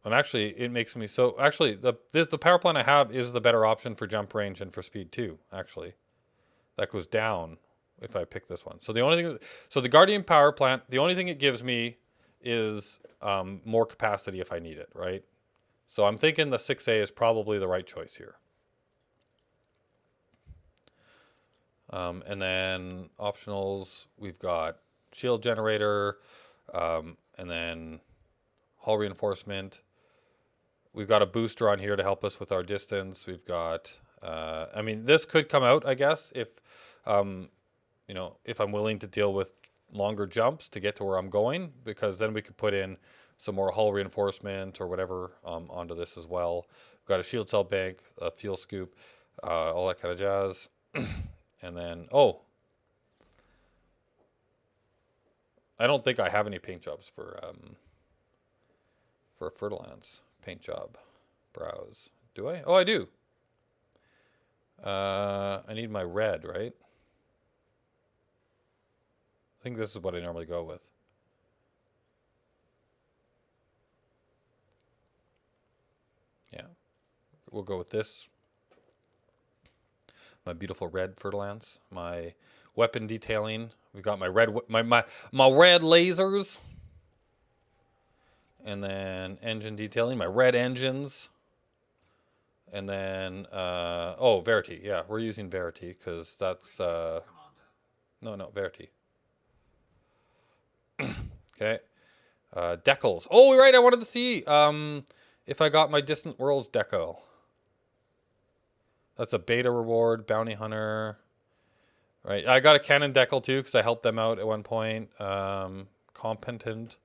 And actually, it makes me so. Actually, the power plant I have is the better option for jump range and for speed too. Actually, that goes down if I pick this one. So the only thing, so the Guardian power plant, the only thing it gives me is more capacity if I need it, right? So I'm thinking the 6A is probably the right choice here. And then optionals, we've got shield generator, and then hull reinforcement. We've got a booster on here to help us with our distance. We've got, I mean, this could come out, I guess, if I'm willing to deal with longer jumps to get to where I'm going, because then we could put in some more hull reinforcement or whatever onto this as well. We've got a shield cell bank, a fuel scoop, all that kind of jazz. And then, I don't think I have any paint jobs for Fer-De-Lance. Paint job. Browse. Do I? Oh, I do. I need my red, right? I think this is what I normally go with. Yeah, we'll go with this. My beautiful red Fer-De-Lance. My weapon detailing. We've got my red my red lasers. And then engine detailing, my red engines. And then oh, Verity. Yeah, we're using Verity because that's no, Verity. Okay. Decals. Oh, right, I wanted to see if I got my Distant Worlds decal. That's a beta reward, bounty hunter. Right. I got a cannon decal too because I helped them out at one point. Competent.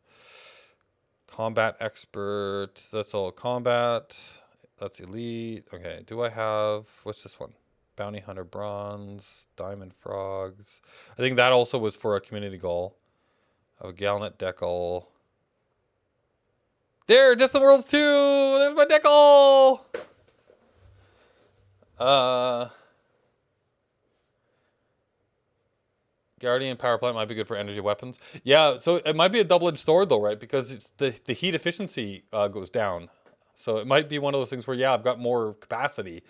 Combat expert. That's all combat. That's elite. Okay. Do I have, what's this one? Bounty hunter bronze. Diamond frogs. I think that also was for a community goal. I have a gallant decal. There, Distant Worlds 2! There's my decal! Guardian power plant might be good for energy weapons. Yeah, so it might be a double-edged sword though, right? Because it's the heat efficiency goes down. So it might be one of those things where, yeah, I've got more capacity,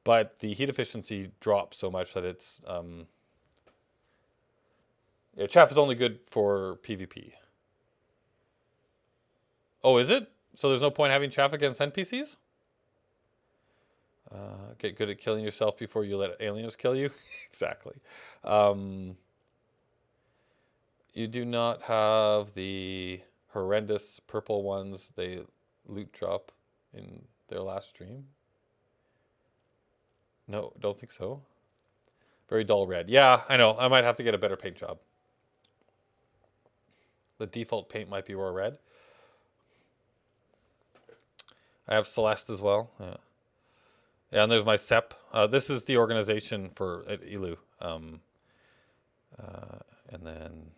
but the heat efficiency drops so much that it's... yeah, chaff is only good for PvP. Oh, is it? So there's no point having chaff against NPCs? Get good at killing yourself before you let aliens kill you? Exactly. You do not have the horrendous purple ones they loot drop in their last stream? No, don't think so. Very dull red. Yeah, I know. I might have to get a better paint job. The default paint might be raw red. I have Celeste as well. Yeah. Yeah, and there's my SEP. This is the organization for at Elu. And then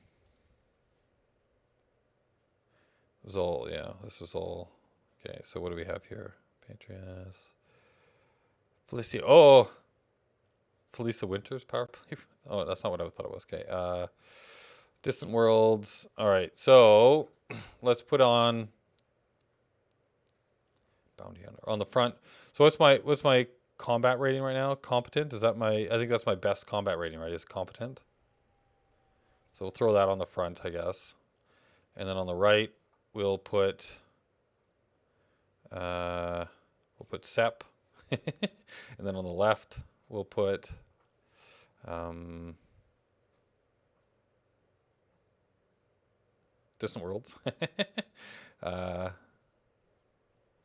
it was all, yeah, this was all. Okay, so what do we have here? Patriots. Felicia. Oh, Felisa Winters power play. Oh, that's not what I thought it was. Okay. Distant Worlds. All right, so let's put on Bounty Hunter on the front. So what's my combat rating right now? Competent. Is that my? I think that's my best combat rating, right? Is competent. So we'll throw that on the front, I guess, and then on the right we'll put SEP, and then on the left we'll put Distant Worlds.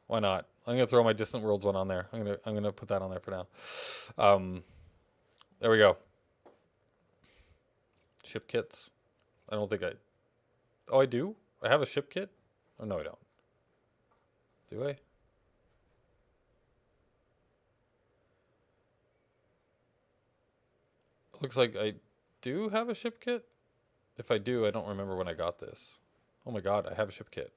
Why not? I'm gonna throw my Distant Worlds one on there. I'm gonna put that on there for now. There we go. Ship kits. I don't think I. Oh, I do. I have a ship kit. Oh no, I don't. Do I? Looks like I do have a ship kit. If I do, I don't remember when I got this. Oh my god, I have a ship kit.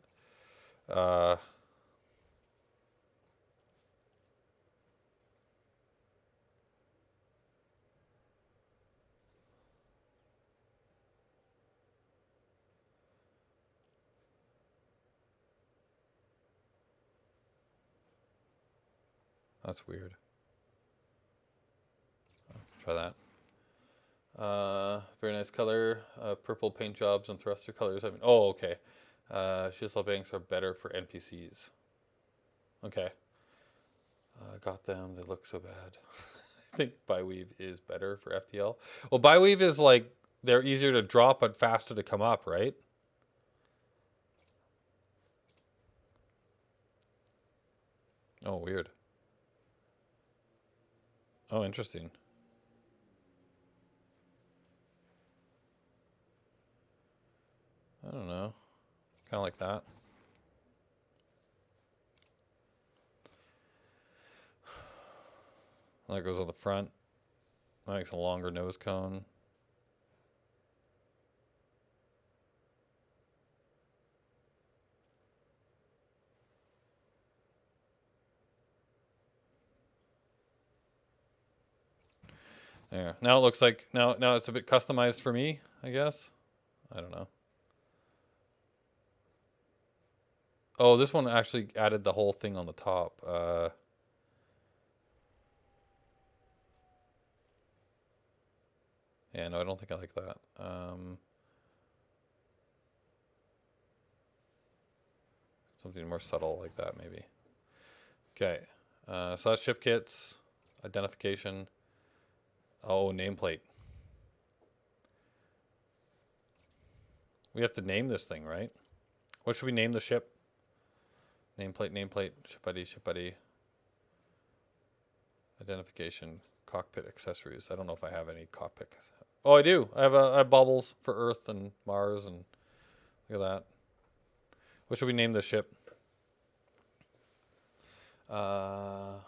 That's weird. Try that. Very nice color. Purple paint jobs and thruster colors. I mean, oh, okay. Shield banks are better for NPCs. Okay. Got them. They look so bad. I think Byweave is better for FTL. Well, Byweave is like, they're easier to drop but faster to come up, right? Oh, weird. Oh, interesting. I don't know. Kind of like that. That goes on the front. That makes a longer nose cone. There. Now it looks like now it's a bit customized for me, I guess. I don't know. Oh, this one actually added the whole thing on the top. Yeah, no, I don't think I like that. Something more subtle like that, maybe. Okay. So that's ship kits, identification. Oh, nameplate. We have to name this thing, right? What should we name the ship? Nameplate, nameplate, ship ID, ship ID. Identification, cockpit accessories. I don't know if I have any cockpit. Oh, I do. I have bubbles for Earth and Mars, and look at that. What should we name the ship? A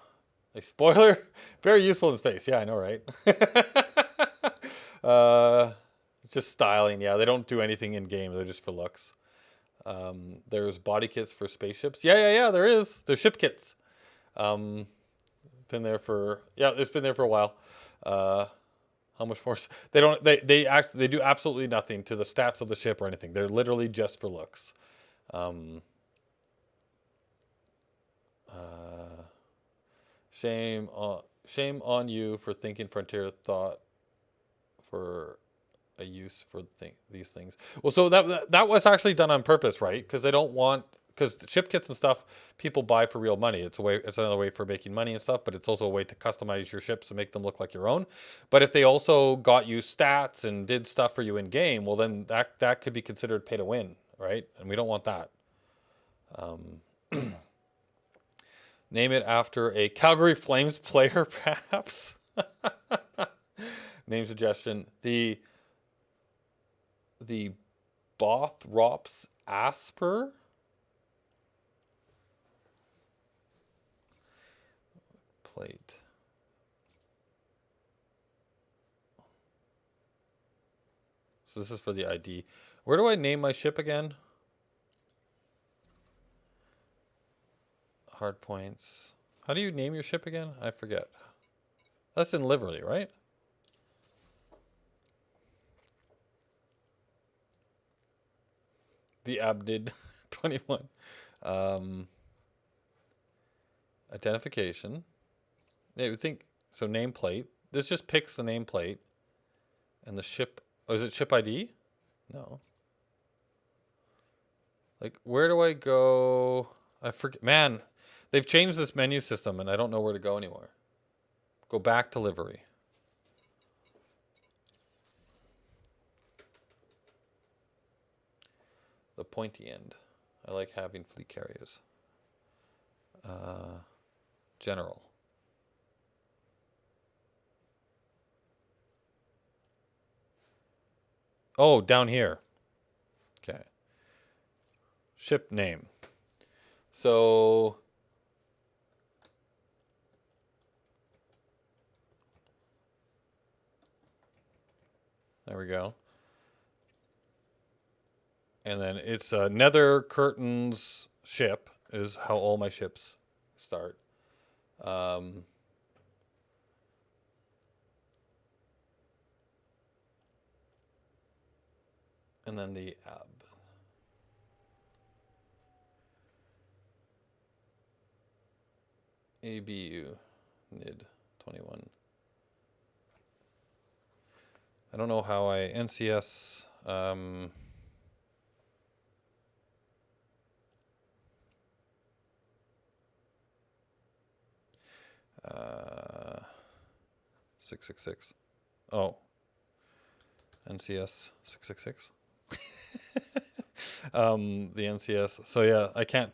spoiler? Very useful in space. Yeah, I know, right? Just styling. Yeah, they don't do anything in game. They're just for looks. There's body kits for spaceships. Yeah. There is. There's ship kits. Been there for it's been there for a while. How much more? They don't. They do absolutely nothing to the stats of the ship or anything. They're literally just for looks. Shame on you for thinking Frontier thought for a use for these things. Well, so that was actually done on purpose, right? Because they don't want, because ship kits and stuff people buy for real money. It's another way for making money and stuff, but it's also a way to customize your ships and make them look like your own. But if they also got you stats and did stuff for you in game, well then that could be considered pay to win, right? And we don't want that. Name it after a Calgary Flames player, perhaps. Name suggestion: the Bothrops Asper. Plate. So this is for the ID. Where do I name my ship again? Hard points. How do you name your ship again? I forget. That's in livery, right? The Abnid 21. Identification. Yeah, you think so. Nameplate. This just picks the nameplate and the ship. Oh, is it ship ID? No. Like, where do I go? I forget. Man, they've changed this menu system and I don't know where to go anymore. Go back to livery. The pointy end. I like having fleet carriers. General. Oh, down here. Okay. Ship name. So there we go. And then it's Nether Curtains ship is how all my ships start. And then the ab. ABU NID 21. I don't know how I NCS uh, 666. Oh, NCS 666. The NCS. So yeah, I can't.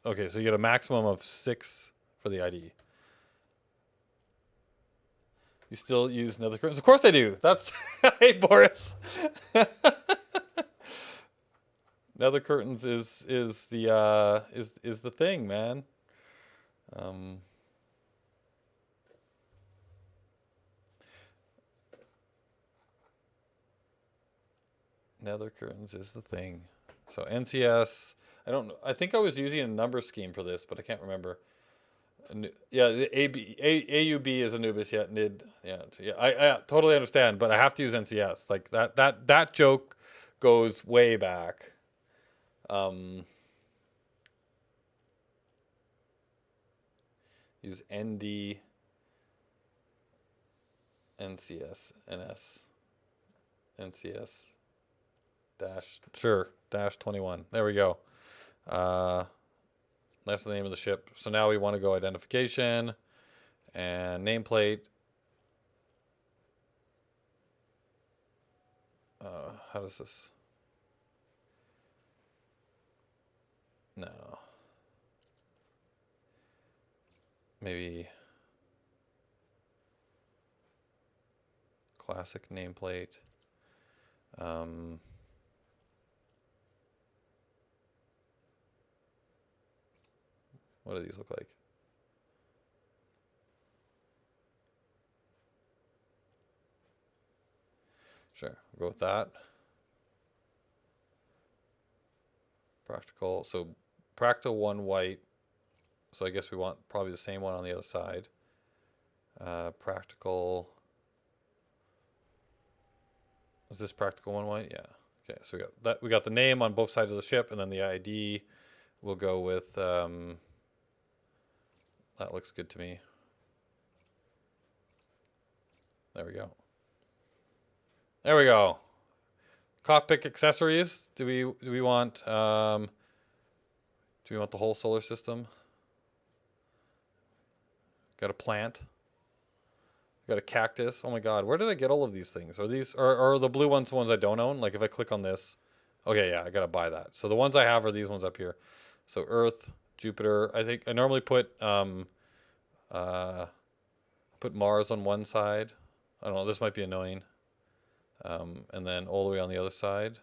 Okay, so you get a maximum of 6 for the ID. You still use Nether Curtains? Of course I do. That's hey Boris. Nether Curtains is the thing, man. Nether Curtains is the thing. So NCS. I don't know. I think I was using a number scheme for this, but I can't remember. Yeah, the AUB is Anubis. Yeah, NID. Yeah, I totally understand, but I have to use NCS. Like that joke goes way back. Use ND, NCS, NS, NCS, dash 21. There we go. That's the name of the ship. So now we want to go identification and nameplate. How does this? No. Maybe classic nameplate. What do these look like? Sure, we'll go with that. Practical. So practical 1 white. So I guess we want probably the same one on the other side. Practical. Is this practical 1 white? Yeah. Okay, so we got that. We got the name on both sides of the ship, and then the ID. We'll go with. That looks good to me. There we go. There we go. Cockpit accessories. Do we want the whole solar system? Got a plant. Got a cactus. Oh my god, where did I get all of these things? Are these are the blue ones the ones I don't own? Like if I click on this, okay, yeah, I gotta buy that. So the ones I have are these ones up here. So Earth, Jupiter. I think I normally put Mars on one side. I don't know. This might be annoying. And then all the way on the other side.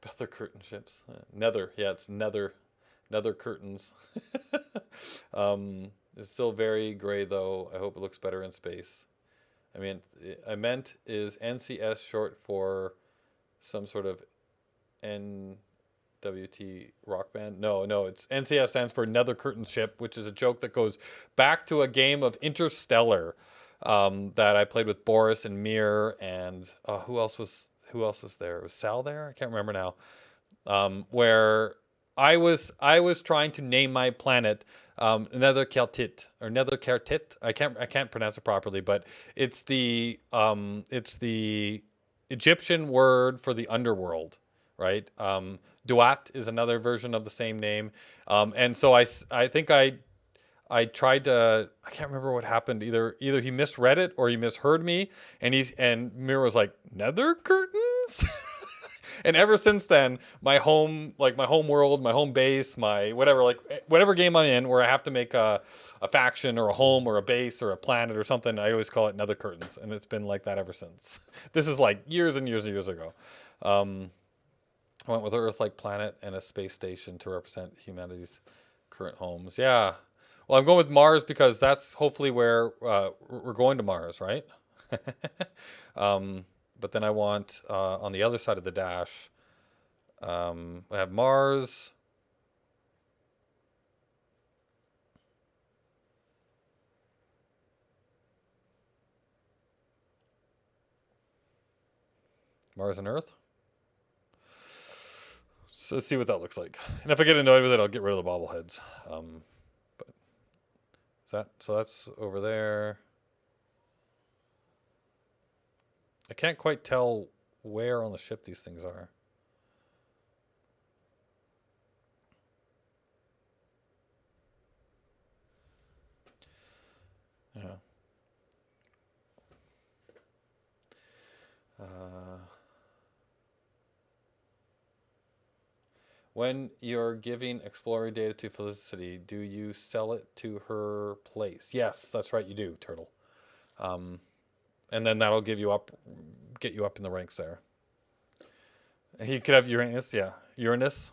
Nether curtain ships. Nether. Yeah, it's nether curtains. It's still very gray though. I hope it looks better in space. I mean, I meant is NCS short for some sort of NWT rock band? No, it's NCS stands for Nether Curtain Ship, which is a joke that goes back to a game of Interstellar that I played with Boris and Mir and who else was there? Was Sal there? I can't remember now. Where I was trying to name my planet Nether Keltit or Nether Kertit. I can't pronounce it properly, but it's the Egyptian word for the underworld, right? Duat is another version of the same name, and so I think I tried to. I can't remember what happened. Either he misread it or he misheard me, and Mir was like Nether curtains. And ever since then, my home world, my home base, my whatever game I'm in where I have to make a faction or a home or a base or a planet or something, I always call it Nether Curtains, and it's been like that ever since. This is like years and years and years ago. I went with Earth-like planet and a space station to represent humanity's current homes. Yeah. Well, I'm going with Mars because that's hopefully where we're going to Mars, right? But then I want on the other side of the dash, I have Mars. Mars and Earth. So let's see what that looks like. And if I get annoyed with it, I'll get rid of the bobbleheads. But so that's over there. I can't quite tell where on the ship these things are. Yeah. When you're giving explorer data to Felicity, do you sell it to her place? Yes, that's right, you do, Turtle. And then that'll get you up in the ranks there. He could have Uranus, yeah. Uranus.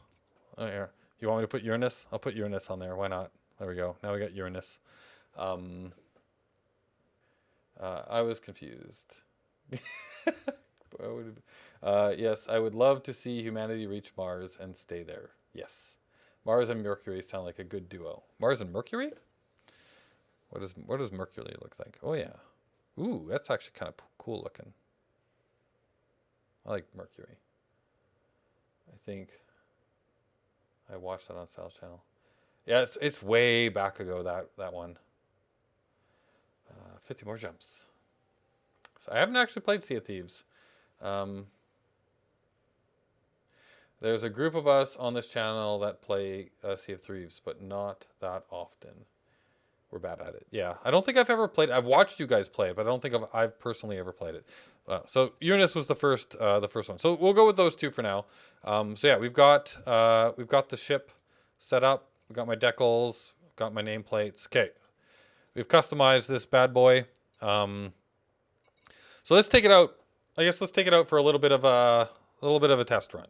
Oh, yeah. You want me to put Uranus? I'll put Uranus on there. Why not? There we go. Now we got Uranus. I was confused. Yes, I would love to see humanity reach Mars and stay there. Yes, Mars and Mercury sound like a good duo. Mars and Mercury? What does Mercury look like? Oh yeah. Ooh, that's actually kind of cool looking. I like Mercury. I think I watched that on Sal's channel. Yeah, it's way back ago, that one. 50 more jumps. So I haven't actually played Sea of Thieves. There's a group of us on this channel that play Sea of Thieves, but not that often. We're bad at it. Yeah, I don't think I've ever played. I've watched you guys play it, but I don't think I've personally ever played it. So Uranus was the first one. So we'll go with those two for now. So yeah, we've got the ship set up. We've got my decals, got my nameplates. Okay, we've customized this bad boy. So let's take it out. I guess let's take it out for a little bit of a test run.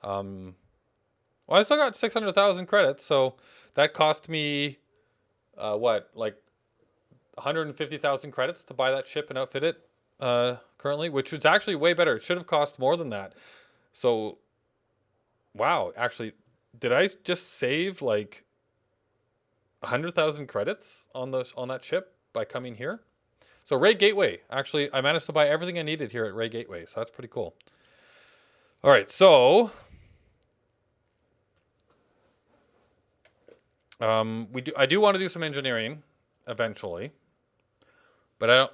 Well, I still got 600,000 credits, so that cost me what, like 150,000 credits to buy that ship and outfit it currently, which is actually way better. It should have cost more than that. So, wow, actually, did I just save like 100,000 credits on that ship by coming here? So Ray Gateway, actually, I managed to buy everything I needed here at Ray Gateway, so that's pretty cool. All right, so I do want to do some engineering eventually, but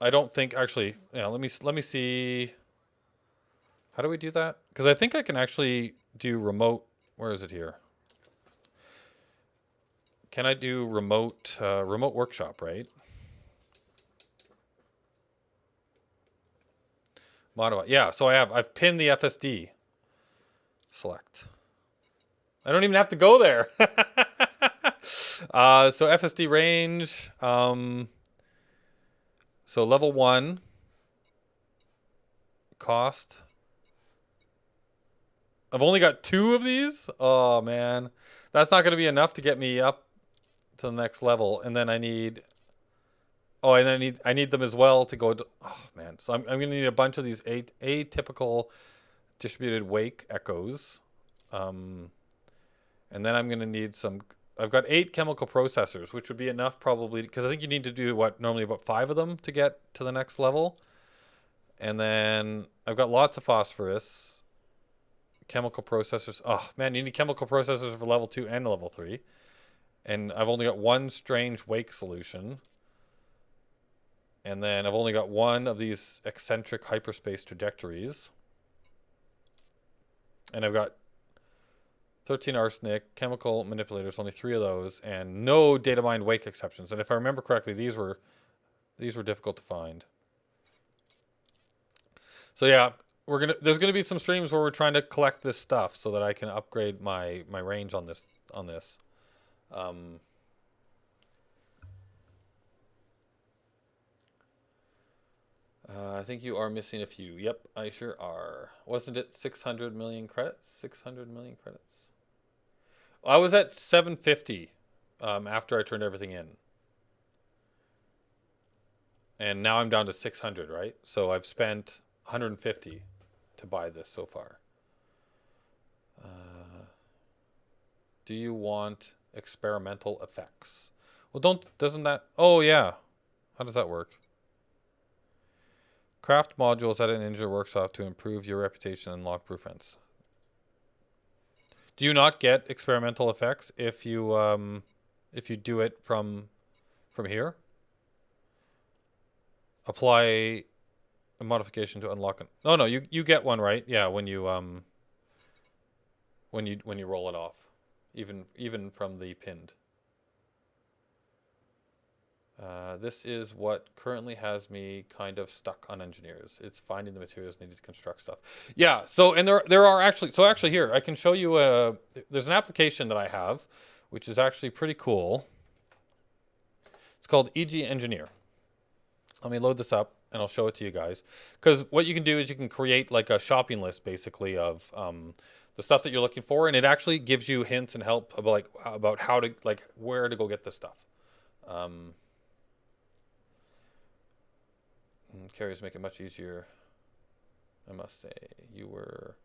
I don't think actually. Yeah, let me see. How do we do that? Because I think I can actually do remote. Where is it here? Can I do remote workshop, right? Modify. Yeah, so I've pinned the FSD. Select. I don't even have to go there. So FSD range. So level 1. Cost. I've only got 2 of these. Oh man, that's not going to be enough to get me up to the next level. And then I need. Oh, and I need them as well to go. Oh man, so I'm going to need a bunch of these atypical distributed wake echoes. And then I'm going to need some. I've got 8 chemical processors, which would be enough probably, because I think you need to do normally about 5 of them to get to the next level. And then I've got lots of phosphorus. Chemical processors. Oh man, you need chemical processors for level 2 and level 3. And I've only got 1 strange wake solution. And then I've only got 1 of these eccentric hyperspace trajectories. And I've got 13 arsenic, chemical manipulators, only 3 of those, and no data mined wake exceptions. And if I remember correctly, these were difficult to find. So yeah, there's gonna be some streams where we're trying to collect this stuff so that I can upgrade my range on this. I think you are missing a few. Yep, I sure are. Wasn't it 600 million credits? 600 million credits. I was at 750 after I turned everything in. And now I'm down to 600, right? So I've spent 150 to buy this so far. Do you want experimental effects? Well, doesn't that... Oh, yeah. How does that work? Craft modules at an Ninja workshop to improve your reputation and unlock proof. Do you not get experimental effects if you do it from here? Apply a modification to unlock it. No, you get one, right? Yeah, when you roll it off, even from the pinned. This is what currently has me kind of stuck on engineers. It's finding the materials needed to construct stuff. Yeah. So, and there are actually here I can show you there's an application that I have, which is actually pretty cool. It's called EG Engineer. Let me load this up and I'll show it to you guys. Because what you can do is you can create like a shopping list basically of the stuff that you're looking for, and it actually gives you hints and help about how to where to go get this stuff. Carriers make it much easier. I must say, you were.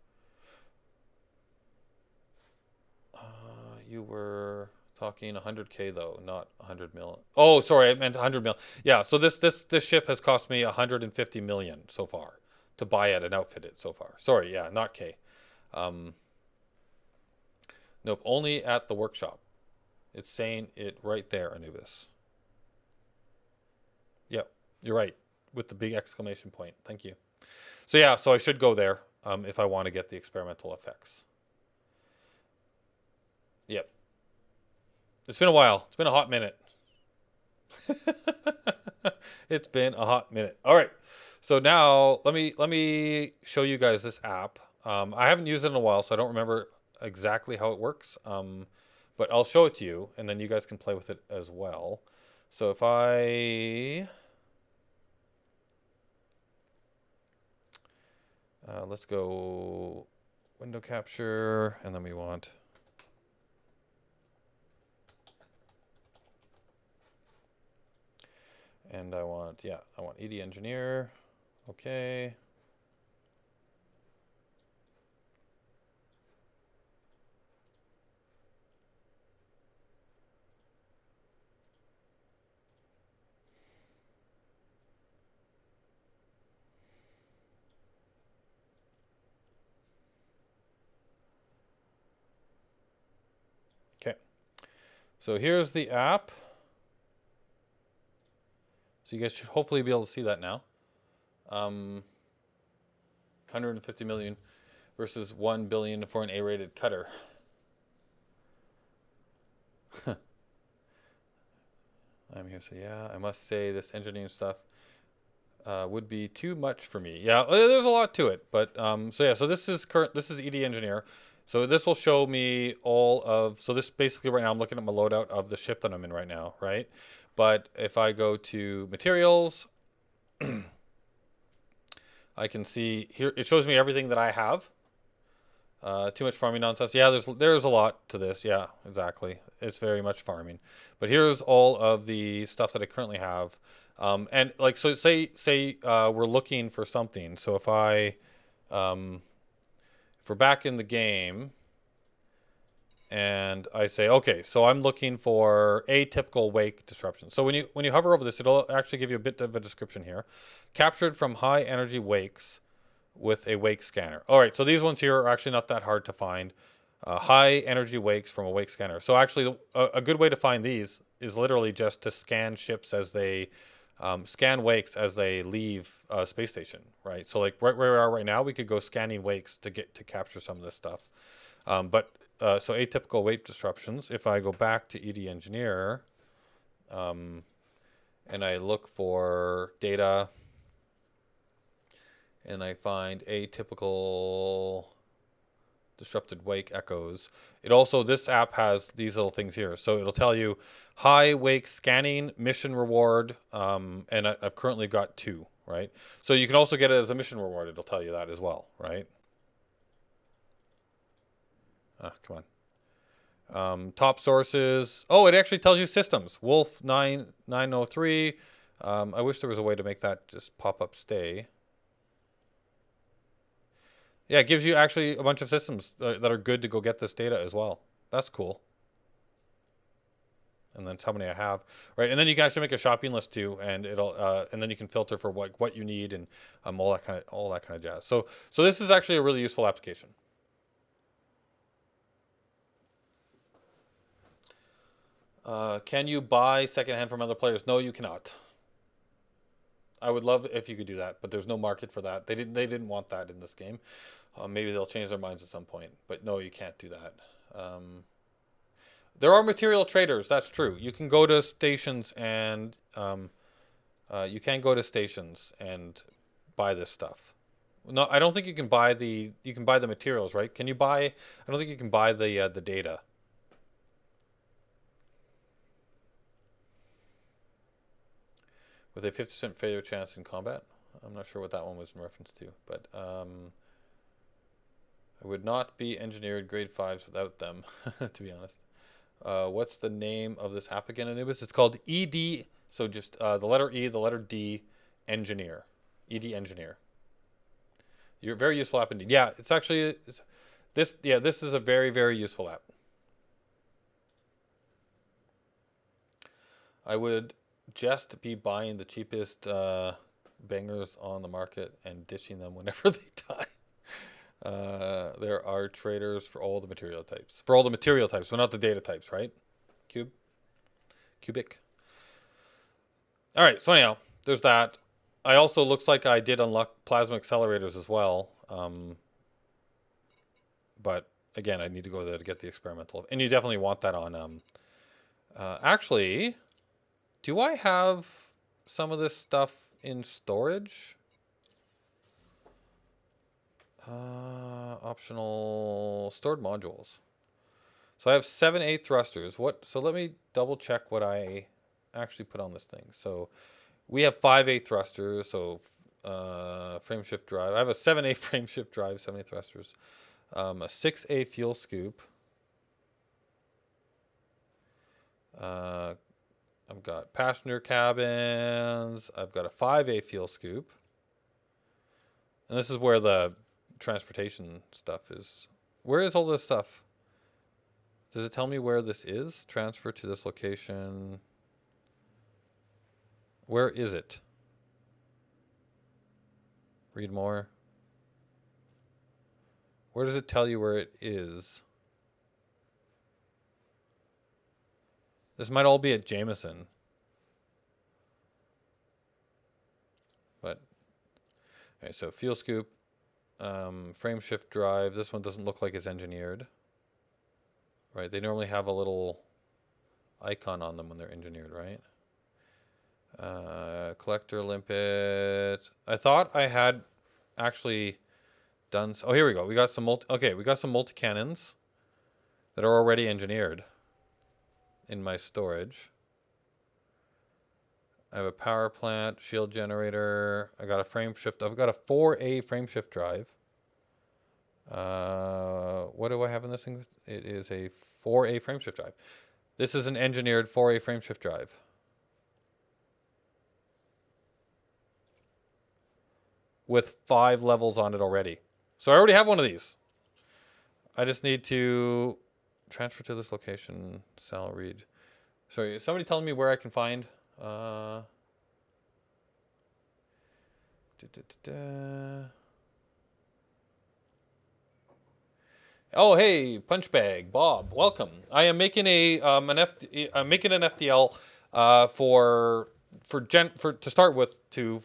You were talking 100K though, not 100 mil. Oh, sorry, I meant 100 mil. Yeah, so this ship has cost me 150 million so far to buy it and outfit it so far. Sorry, yeah, not K. Um, nope, only at the workshop. It's saying it right there, Anubis. Yep, you're right, with the big exclamation point. Thank you. So yeah, so I should go there if I want to get the experimental effects. Yep. It's been a while. It's been a hot minute. It's been a hot minute. All right. So now let me show you guys this app. I haven't used it in a while, so I don't remember exactly how it works. But I'll show it to you, and then you guys can play with it as well. So if I let's go window capture, and then we want and I want ED engineer. Okay. Okay. So here's the app. So you guys should hopefully be able to see that now. 150 million versus 1 billion for an A-rated cutter. I'm here, so yeah, I must say this engineering stuff would be too much for me. Yeah, there's a lot to it, but so yeah, so this is ED engineer. So this will show me all of, so this basically right now I'm looking at my loadout of the ship that I'm in right now, right? But if I go to materials, I can see here, it shows me everything that I have. Too much farming nonsense. Yeah, there's a lot to this. Yeah, exactly. It's very much farming. But here's all of the stuff that I currently have. And like, so say we're looking for something. So if we're back in the game and I say, okay, so I'm looking for atypical wake disruption. So when you hover over this, it'll actually give you a bit of a description here. Captured from high energy wakes with a wake scanner. All right, so these ones here are actually not that hard to find. High energy wakes from a wake scanner. So actually, a good way to find these is literally just to scan ships as they scan wakes as they leave space station, right? So like right where we are right now, we could go scanning wakes to capture some of this stuff. So atypical wake disruptions. If I go back to ED engineer, and I look for data, and I find atypical disrupted wake echoes. It also, this app has these little things here. So it'll tell you high wake scanning, mission reward, and I've currently got 2, right? So you can also get it as a mission reward. It'll tell you that as well, right? Come on. Top sources. Oh, it actually tells you systems. Wolf 9903. I wish there was a way to make that just pop up stay. Yeah, it gives you actually a bunch of systems that are good to go get this data as well. That's cool. And that's how many I have, right? And then you can actually make a shopping list too, and it'll and then you can filter for what you need and all that kind of jazz. So this is actually a really useful application. Can you buy secondhand from other players? No, you cannot. I would love if you could do that, but there's no market for that. They didn't want that in this game. Maybe they'll change their minds at some point, but no, you can't do that. There are material traders. That's true. You can go to stations and buy this stuff. No, I don't think you can buy the materials, right? Can you buy? I don't think you can buy the data. With a 50% failure chance in combat. I'm not sure what that one was in reference to, but I would not be engineered grade 5s without them, to be honest. What's the name of this app again, Anubis? It's called ED, so just the letter E, the letter D, engineer. ED engineer. You're very useful app indeed. Yeah, it's actually, this is a very, very useful app. I would just be buying the cheapest bangers on the market and dishing them whenever they die. There are traders for all the material types. For all the material types, but not the data types, right? Cube? Cubic? All right, so anyhow, there's that. I also looks like I did unlock plasma accelerators as well. But again, I need to go there to get the experimental. And you definitely want that on... actually, do I have some of this stuff in storage? Optional stored modules. So I have 7A thrusters. So let me double check what I actually put on this thing. So we have 5A thrusters. So frame shift drive. I have a 7A frame shift drive, 7A thrusters. A 6A fuel scoop. I've got passenger cabins. I've got a 5A fuel scoop. And this is where the transportation stuff is. Where is all this stuff? Does it tell me where this is? Transfer to this location. Where is it? Read more. Where does it tell you where it is? This might all be at Jameson. But, okay, so fuel scoop, frame shift drive. This one doesn't look like it's engineered. Right, they normally have a little icon on them when they're engineered, right? Collector limpet. I thought I had actually done. Oh, here we go. We got some we got some multi cannons that are already engineered in my storage. I have a power plant, shield generator. I got a frame shift. I've got a 4A frame shift drive. What do I have in this thing? It is a 4A frame shift drive. This is an engineered 4A frame shift drive. With 5 levels on it already. So I already have one of these. I just need to transfer to this location. Sal read. Sorry, is somebody telling me where I can find? Oh, hey, Punchbag, Bob, welcome. I am making I'm making an FDL to start with to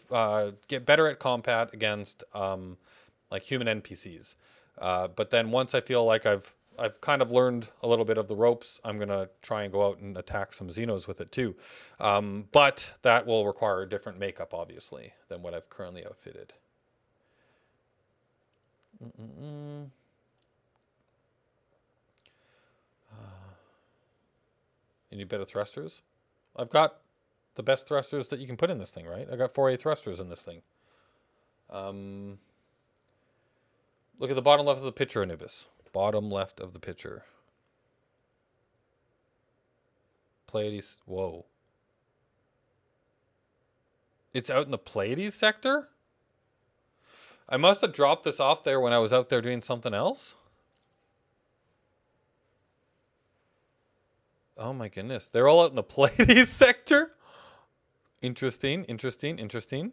get better at combat against like human NPCs. But then once I feel like I've kind of learned a little bit of the ropes, I'm gonna try and go out and attack some Xenos with it too. But that will require a different makeup, obviously, than what I've currently outfitted. You need better thrusters? I've got the best thrusters that you can put in this thing, right? I got 4A thrusters in this thing. Look at the bottom left of the picture, Anubis. Bottom left of the picture. Pleiades. Whoa. It's out in the Pleiades sector? I must have dropped this off there when I was out there doing something else. Oh my goodness. They're all out in the Pleiades sector? Interesting, interesting, interesting.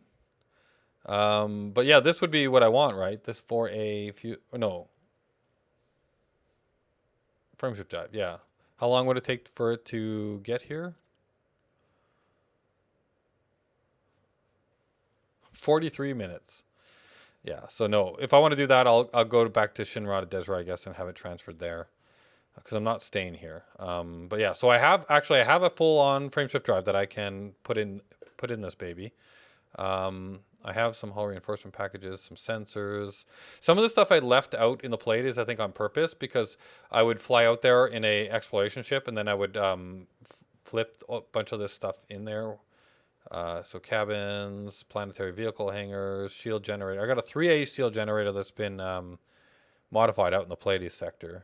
But yeah, this would be what I want, right? This 4A no. Frame shift drive, yeah. How long would it take for it to get here? 43 minutes. Yeah, so no. If I want to do that, I'll go back to Shinra to Desra, I guess, and have it transferred there. Because I'm not staying here. But yeah, so I have a full-on frame shift drive that I can put in this baby. I have some hull reinforcement packages, some sensors. Some of the stuff I left out in the Pleiades, I think on purpose, because I would fly out there in a exploration ship, and then I would flip a bunch of this stuff in there. So cabins, planetary vehicle hangars, shield generator. I got a 3A shield generator that's been modified out in the Pleiades sector.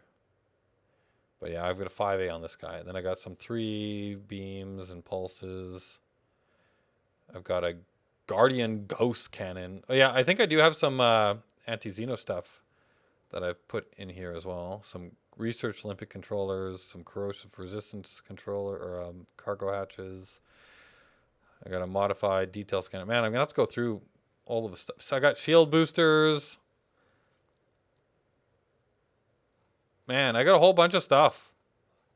But yeah, I've got a 5A on this guy. Then I got some 3 beams and pulses. I've got a Guardian Ghost Cannon. Oh yeah, I think I do have some anti-Xeno stuff that I've put in here as well. Some research Olympic controllers, some corrosive resistance controller or cargo hatches. I got a modified detail scanner. Man, I'm gonna have to go through all of the stuff. So I got shield boosters. Man, I got a whole bunch of stuff.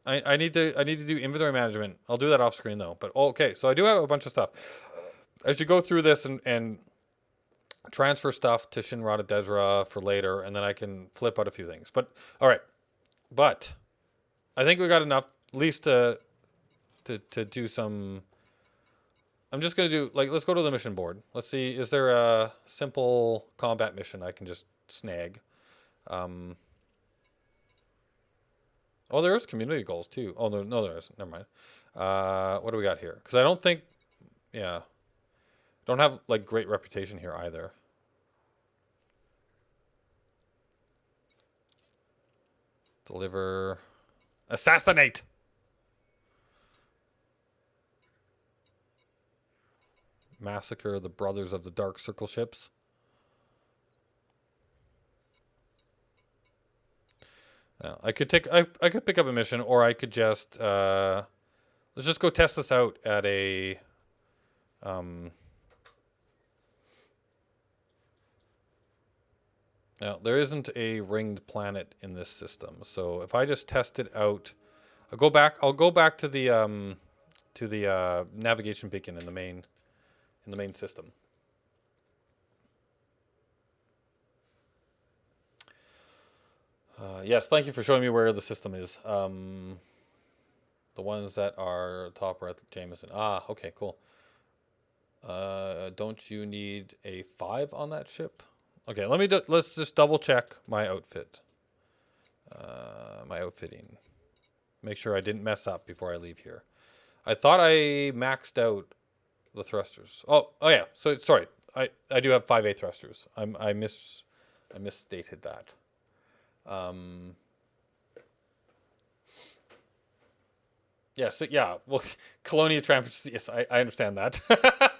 I need to do inventory management. I'll do that off screen though. But okay, so I do have a bunch of stuff. As you go through this and transfer stuff to Shinrada Desra for later, and then I can flip out a few things. But all right, but I think we got enough at least to do some. I'm just gonna do like, let's go to the mission board. Let's see, is there a simple combat mission I can just snag? Oh, there is community goals too. Oh no, there isn't. Never mind. What do we got here? Because I don't think, yeah, don't have like great reputation here either. Deliver, assassinate. Massacre the brothers of the Dark Circle ships. I could take, I could pick up a mission, or I could just let's just go test this out at a now there isn't a ringed planet in this system, so if I just test it out, I'll go back to the navigation beacon in the main system. Yes, thank you for showing me where the system is. The ones that are top right, Jameson. Ah, okay, cool. Don't you need a 5 on that ship? Okay, let's just double check my outfit. My outfitting. Make sure I didn't mess up before I leave here. I thought I maxed out the thrusters. Oh yeah. So sorry, I do have 5A thrusters. I misstated that. Yes, yeah. Well, Colonia Tramp. Yes, I understand that.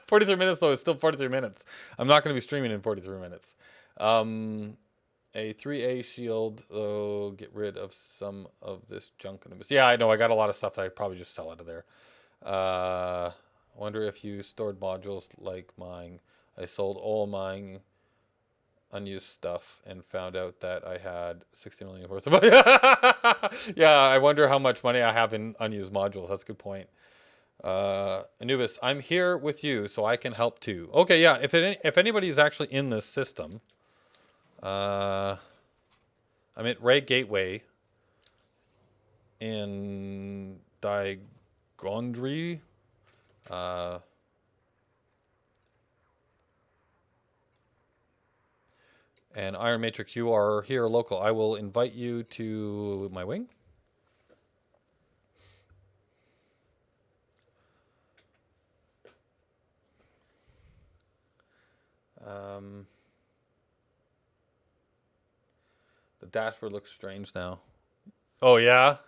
43 minutes though is still 43 minutes. I'm not going to be streaming in 43 minutes. A 3A shield though. Get rid of some of this junk. Yeah, I know. I got a lot of stuff that I probably just sell out of there. Wonder if you stored modules like mine. I sold all mine unused stuff and found out that I had 60 million worth of yeah, I wonder how much money I have in unused modules. That's a good point. Anubis, I'm here with you so I can help too. Okay, yeah, if anybody's actually in this system, I'm at Ray Gateway in Digondry. And Iron Matrix, you are here local. I will invite you to my wing. The dashboard looks strange now. Oh yeah,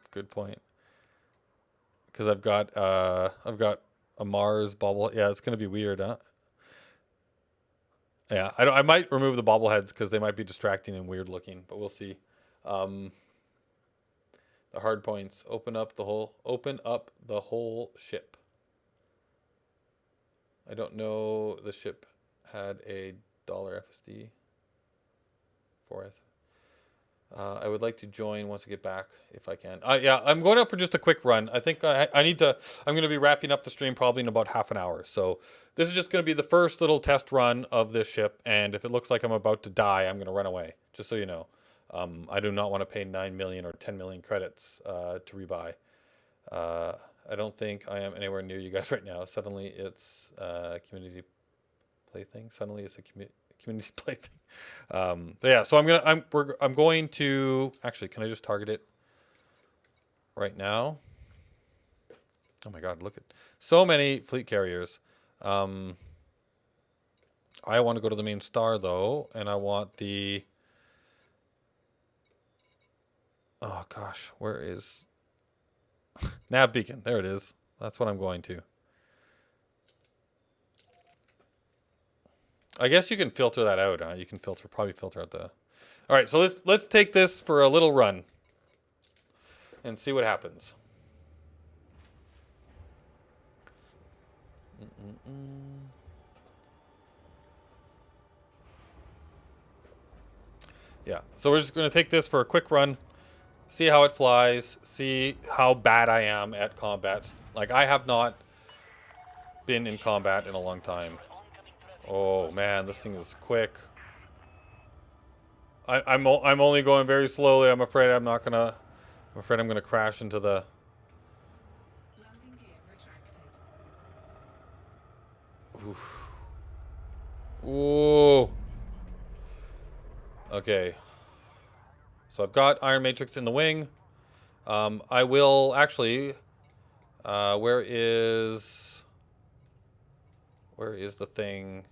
good point. Because I've got a Mars bobble. Yeah, it's gonna be weird, huh? Yeah, I might remove the bobbleheads because they might be distracting and weird looking, but we'll see. The hard points. Open up the whole ship. I don't know the ship had a dollar FSD for us. I would like to join once I get back if I can. Yeah, I'm going out for just a quick run. I think I need to. I'm going to be wrapping up the stream probably in about half an hour. So this is just going to be the first little test run of this ship. And if it looks like I'm about to die, I'm going to run away. Just so you know, I do not want to pay 9 million or 10 million credits to rebuy. I don't think I am anywhere near you guys right now. Suddenly it's a community plaything. Suddenly it's a community plaything. But yeah, so I'm going to actually. Can I just target it right now? Oh my God! Look at so many fleet carriers. I want to go to the main star though, and I want the. Oh gosh, where is nav beacon? There it is. That's what I'm going to. I guess you can filter that out. Huh? You can probably filter out the. All right, so let's take this for a little run. and see what happens. Yeah, so we're just going to take this for a quick run, see how it flies, see how bad I am at combat. Like, I have not been in combat in a long time. Oh man, this thing is quick. I'm only going very slowly. I'm afraid I'm not gonna. I'm afraid I'm gonna crash into the. Landing gear retracted. Oof. Ooh. Okay. So I've got Iron Matrix in the wing. I will actually. Where is the thing?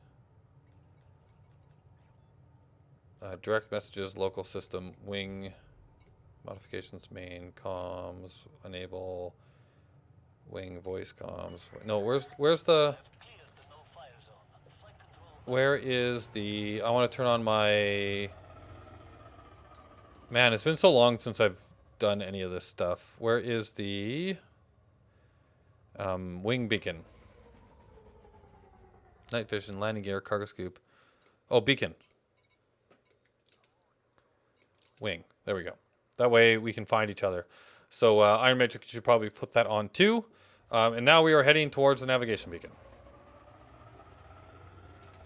Direct messages, local system, wing, modifications, main, comms, enable, wing, voice comms. No, where's the? Where is the? I want to turn on my. Man, it's been so long since I've done any of this stuff. Where is the wing beacon? Night vision, landing gear, cargo scoop. Oh, beacon. Wing. There we go. That way we can find each other. So Iron Matrix should probably flip that on too. And now we are heading towards the navigation beacon.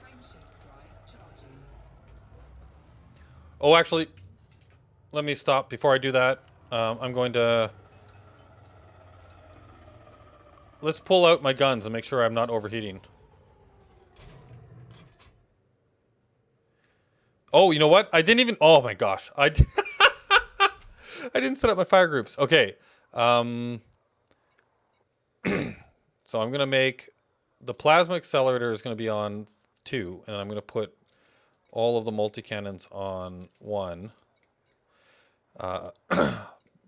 Frameshift drive charging. Oh, actually, let me stop before I do that. I'm going to... Let's pull out my guns and make sure I'm not overheating. Oh, you know what? I didn't even... Oh my gosh. I didn't set up my fire groups. Okay. So I'm going to make... The plasma accelerator is going to be on 2. And I'm going to put all of the multi-cannons on 1.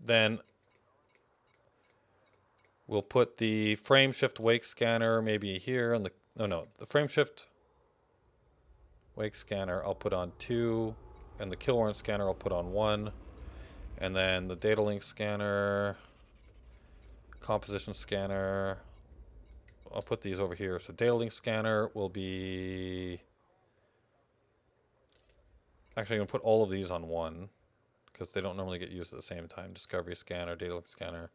Then we'll put the frame shift wake scanner maybe here on the... No. The frame shift wake scanner I'll put on 2. And the kill warrant scanner I'll put on 1. And then the data link scanner, composition scanner, I'll put these over here. So data link scanner will be... Actually, I'm going to put all of these on 1 because they don't normally get used at the same time. Discovery scanner, data link scanner.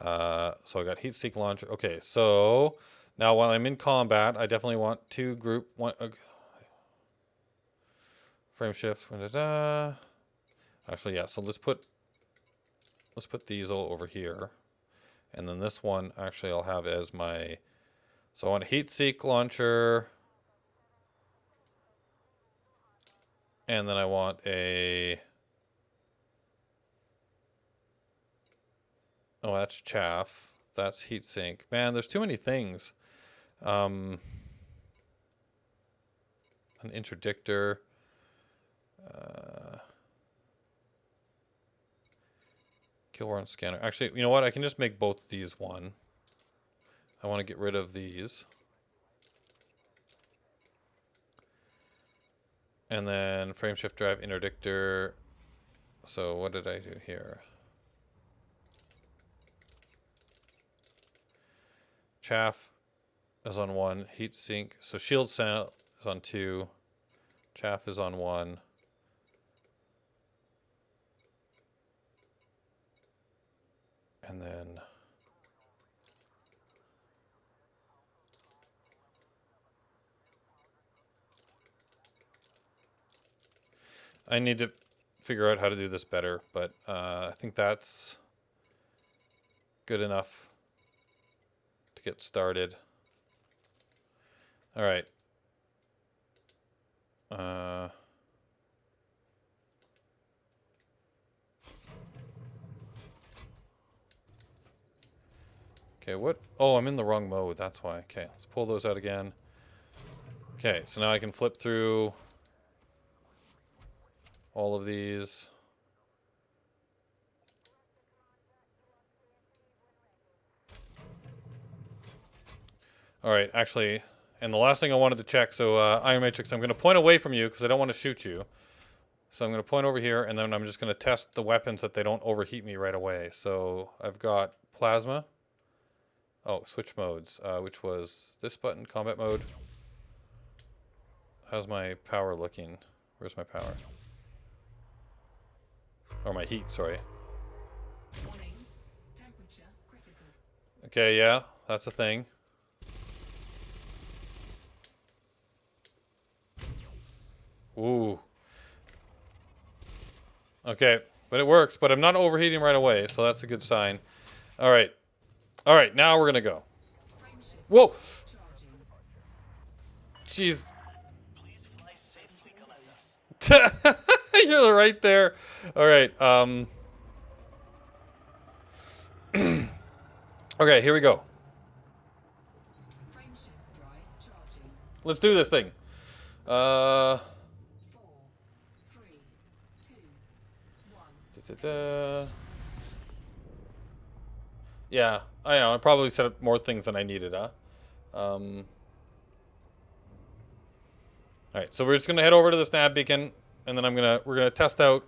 So I got heat seek launcher. Okay, so now while I'm in combat, I definitely want 2 group... frame shift. Actually, yeah, so let's put these all over here. And then this one, actually, I'll have as my... So I want a heat seek launcher. And then I want a... Oh, that's chaff. That's heat sink. Man, there's too many things. An interdictor. Kill warrant scanner. Actually, you know what? I can just make both these one. I want to get rid of these. And then frame shift drive interdictor. So what did I do here? Chaff is on 1. Heat sink. So shield cell is on 2. Chaff is on 1. And then... I need to figure out how to do this better, but I think that's good enough to get started. All right. Okay, what? Oh, I'm in the wrong mode. That's why. Okay, let's pull those out again. Okay, so now I can flip through all of these. All right, actually, and the last thing I wanted to check, so Iron Matrix, I'm going to point away from you because I don't want to shoot you. So I'm going to point over here, and then I'm just going to test the weapons that they don't overheat me right away. So I've got plasma. Oh, switch modes, which was this button, combat mode. How's my power looking? Where's my power? Or my heat, sorry. Warning. Temperature critical. Okay, yeah, that's a thing. Ooh. Okay, but it works, but I'm not overheating right away, so that's a good sign. All right. All right, now we're going to go. Frameshift Whoa! charging. Jeez. Disengage. You're right there. All right. Okay, here we go. Frameshift drive charging. Let's do this thing. 4, 3, 2, 1. Da-da-da. Yeah, I know. I probably set up more things than I needed, huh? All right, so we're just gonna head over to this nav beacon, and then we're gonna test out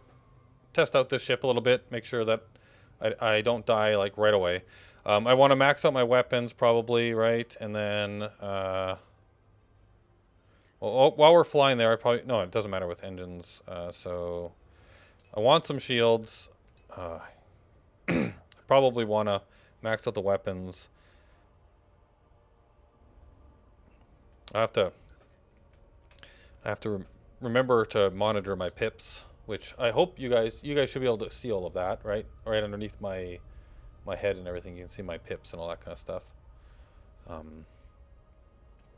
this ship a little bit, make sure that I don't die like right away. I want to max out my weapons probably, right? And then well, while we're flying there, no, it doesn't matter with engines. So I want some shields. I probably want to max out the weapons. I have to remember to monitor my pips, which I hope you guys should be able to see all of that, right? Right underneath my head and everything, you can see my pips and all that kind of stuff.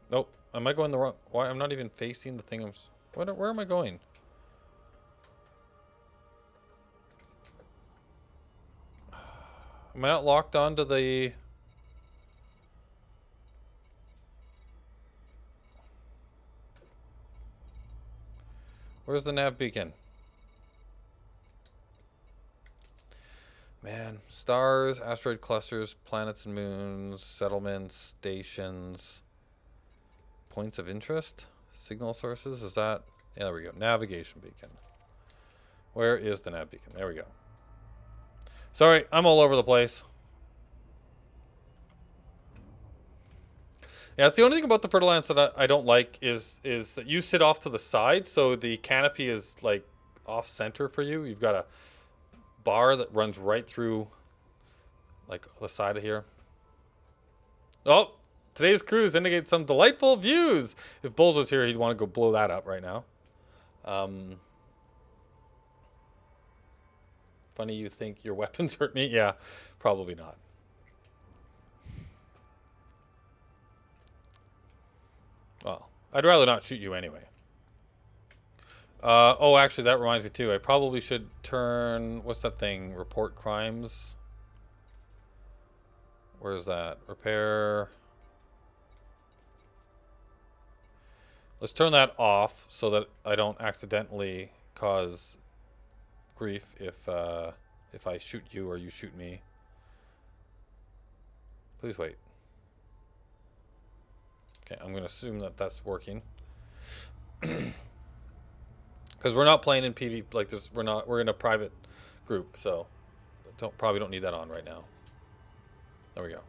Nope. Am I going the wrong? Why? I'm not even facing the thing. Where am I going? Am I not locked onto the? Where's the nav beacon? Man, stars, asteroid clusters, planets and moons, settlements, stations, points of interest, signal sources. Is that? Yeah, there we go. Navigation beacon. Where is the nav beacon? There we go. Sorry, I'm all over the place. Yeah, it's the only thing about the Fer-De-Lance that I don't like is that you sit off to the side, so the canopy is like off center for you. You've got a bar that runs right through like the side of here. Oh, today's cruise indicates some delightful views. If Bulls was here, he'd want to go blow that up right now. Funny you think your weapons hurt me? Yeah, probably not. Well, I'd rather not shoot you anyway. Oh, actually, that reminds me too. I probably should turn, what's that thing? Report crimes. Where's that? Repair. Let's turn that off so that I don't accidentally cause grief if I shoot you or you shoot me. Please wait. Okay, I'm gonna assume that that's working. Because we're not playing in PV like this. We're in a private group, so probably don't need that on right now. There we go.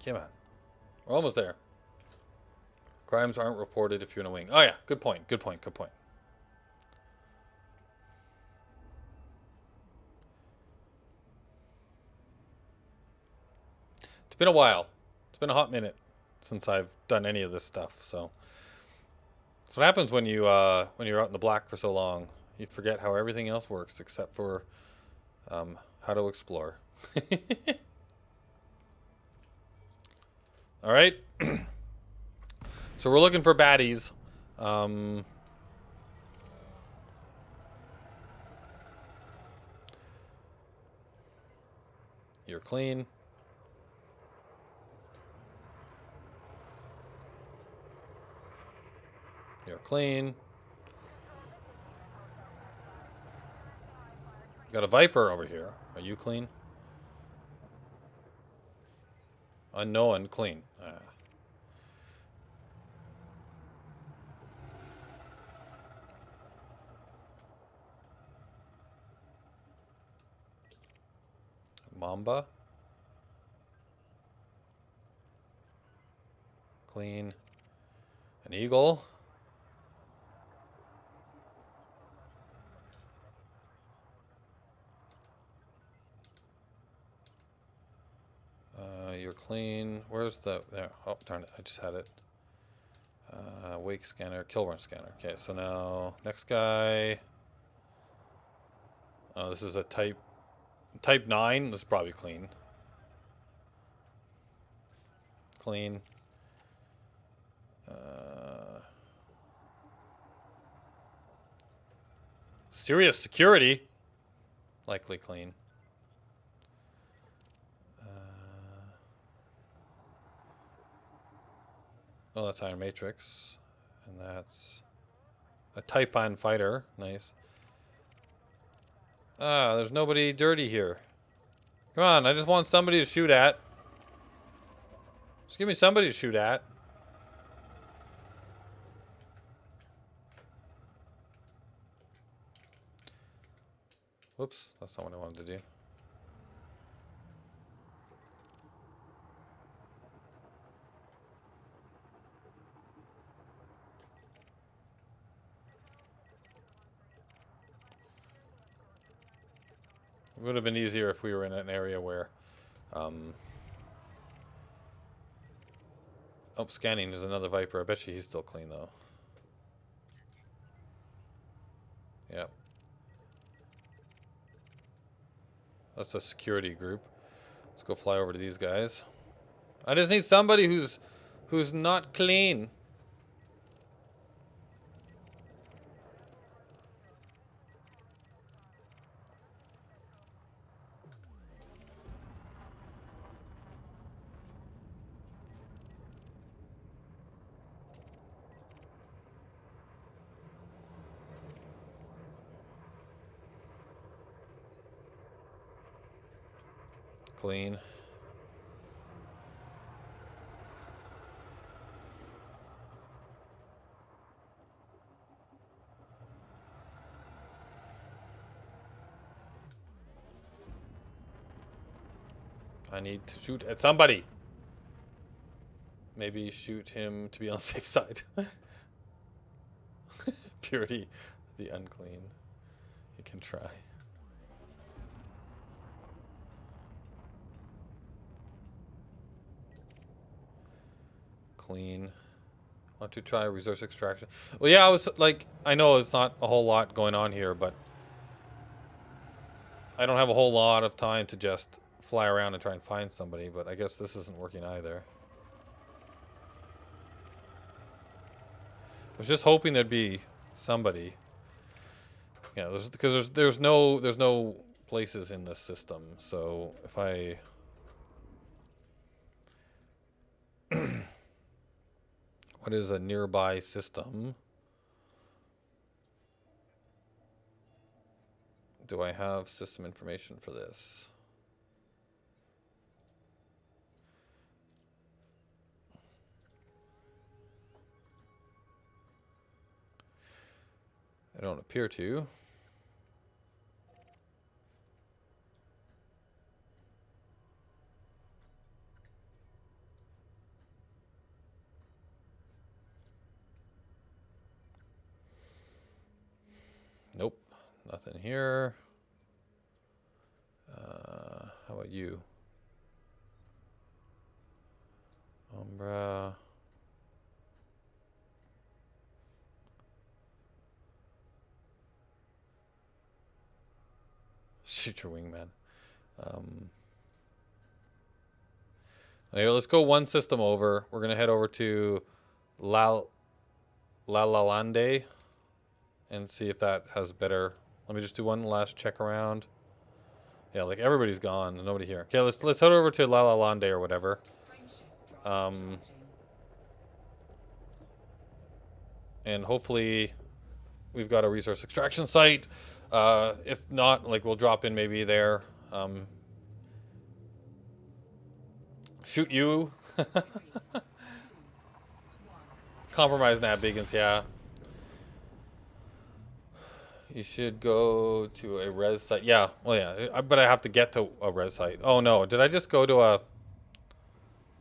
Come on. We're almost there. Crimes aren't reported if you're in a wing. Oh yeah, good point, good point, good point. It's been a while. It's been a hot minute since I've done any of this stuff, so That's what happens when you're out in the black for so long. You forget how everything else works except for how to explore. All right. So we're looking for baddies. You're clean. You're clean. Got a Viper over here. Are you clean? Unknown, clean. Mamba. Clean. An eagle. You're clean. Where's the... There. Oh, darn it. I just had it. Wake scanner. Kill run scanner. Okay, so now... Next guy... Oh, this is a type 9. This is probably clean. Clean. Serious security. Likely clean. Oh, that's Iron Matrix. And that's a Type on fighter. Nice. Ah, there's nobody dirty here. Come on, I just want somebody to shoot at. Just give me somebody to shoot at. Whoops, that's not what I wanted to do. It would have been easier if we were in an area where... Oh, scanning. There's another Viper. I bet you he's still clean, though. Yep. That's a security group. Let's go fly over to these guys. I just need somebody who's not clean. Clean. I need to shoot at somebody. Maybe shoot him to be on the safe side. Purity, the unclean. You can try. Clean. Want to try resource extraction? Well, yeah, I was like, I know it's not a whole lot going on here, but I don't have a whole lot of time to just fly around and try and find somebody, but I guess this isn't working either. I was just hoping there'd be somebody. Yeah, because there's no places in this system, so if I what is a nearby system? Do I have system information for this? I don't appear to. Nope, nothing here. How about you? Umbra. Shoot your wingman. Okay, let's go one system over. We're gonna head over to La Lande and see if that has better. Let me just do one last check around. Yeah, like everybody's gone. Nobody here. Okay, let's head over to La Lande or whatever. Frameshift drive charging. And hopefully we've got a resource extraction site. If not, like we'll drop in maybe there. Shoot you. 3, 2, 1. Compromise nav beacons, yeah. You should go to a res site. Yeah, well, yeah, but I have to get to a res site. Oh no, did I just go to a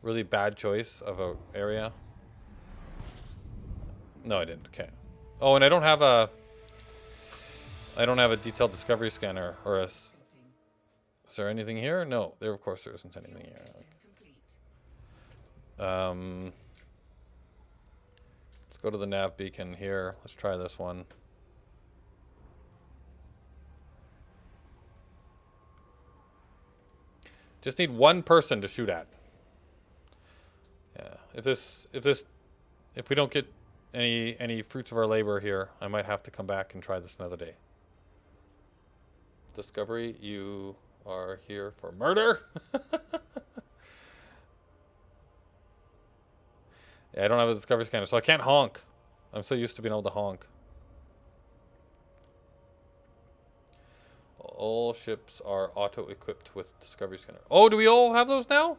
really bad choice of a area? No, I didn't. Okay. Oh, and I don't have a detailed discovery scanner or a. Is there anything here? No, there of course there isn't anything here. Let's go to the nav beacon here. Let's try this one. Just need one person to shoot at. Yeah. If we don't get any fruits of our labor here, I might have to come back and try this another day. Discovery, you are here for murder? Yeah, I don't have a discovery scanner, so I can't honk. I'm so used to being able to honk. All ships are auto-equipped with discovery scanner. Oh, do we all have those now?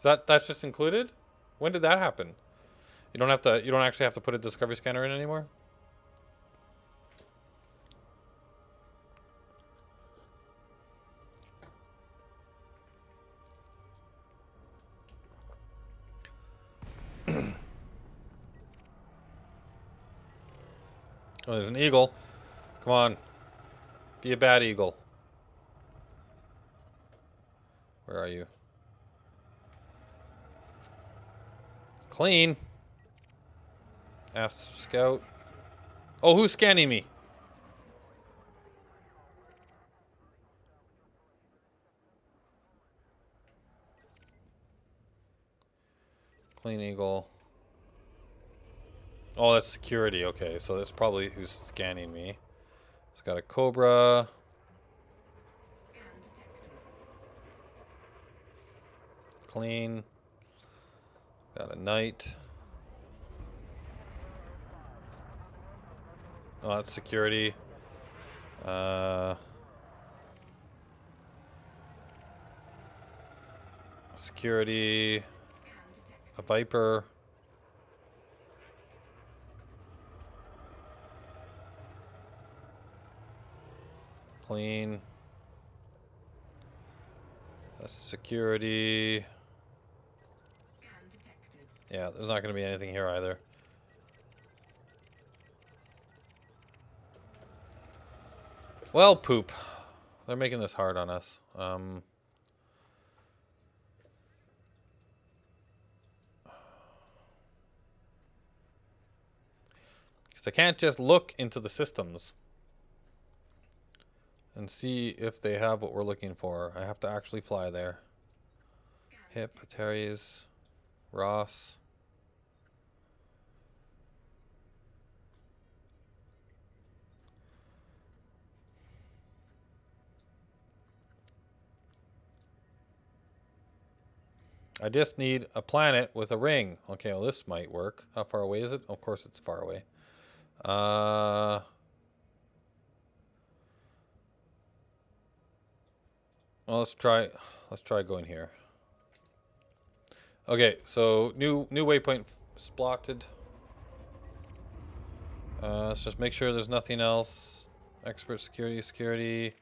That's just included? When did that happen? You don't actually have to put a discovery scanner in anymore? Oh, there's an eagle. Come on. Be a bad eagle. Where are you? Clean. Ask scout. Oh, who's scanning me? Clean eagle. Oh, that's security. Okay, so that's probably who's scanning me. It's got a cobra. Scan detected. Clean. Got a knight. Oh, that's security. Security. Scan detected. A viper. Clean. A security. Scan detected. Yeah, there's not going to be anything here either. Well, poop. They're making this hard on us. Because I can't just look into the systems and see if they have what we're looking for. I have to actually fly there. Scan Hip, detected. Ateres, Ross. I just need a planet with a ring. Okay, well this might work. How far away is it? Of course it's far away. Well, let's try going here. Okay, so new waypoint spotted. Let's just make sure there's nothing else. Expert security,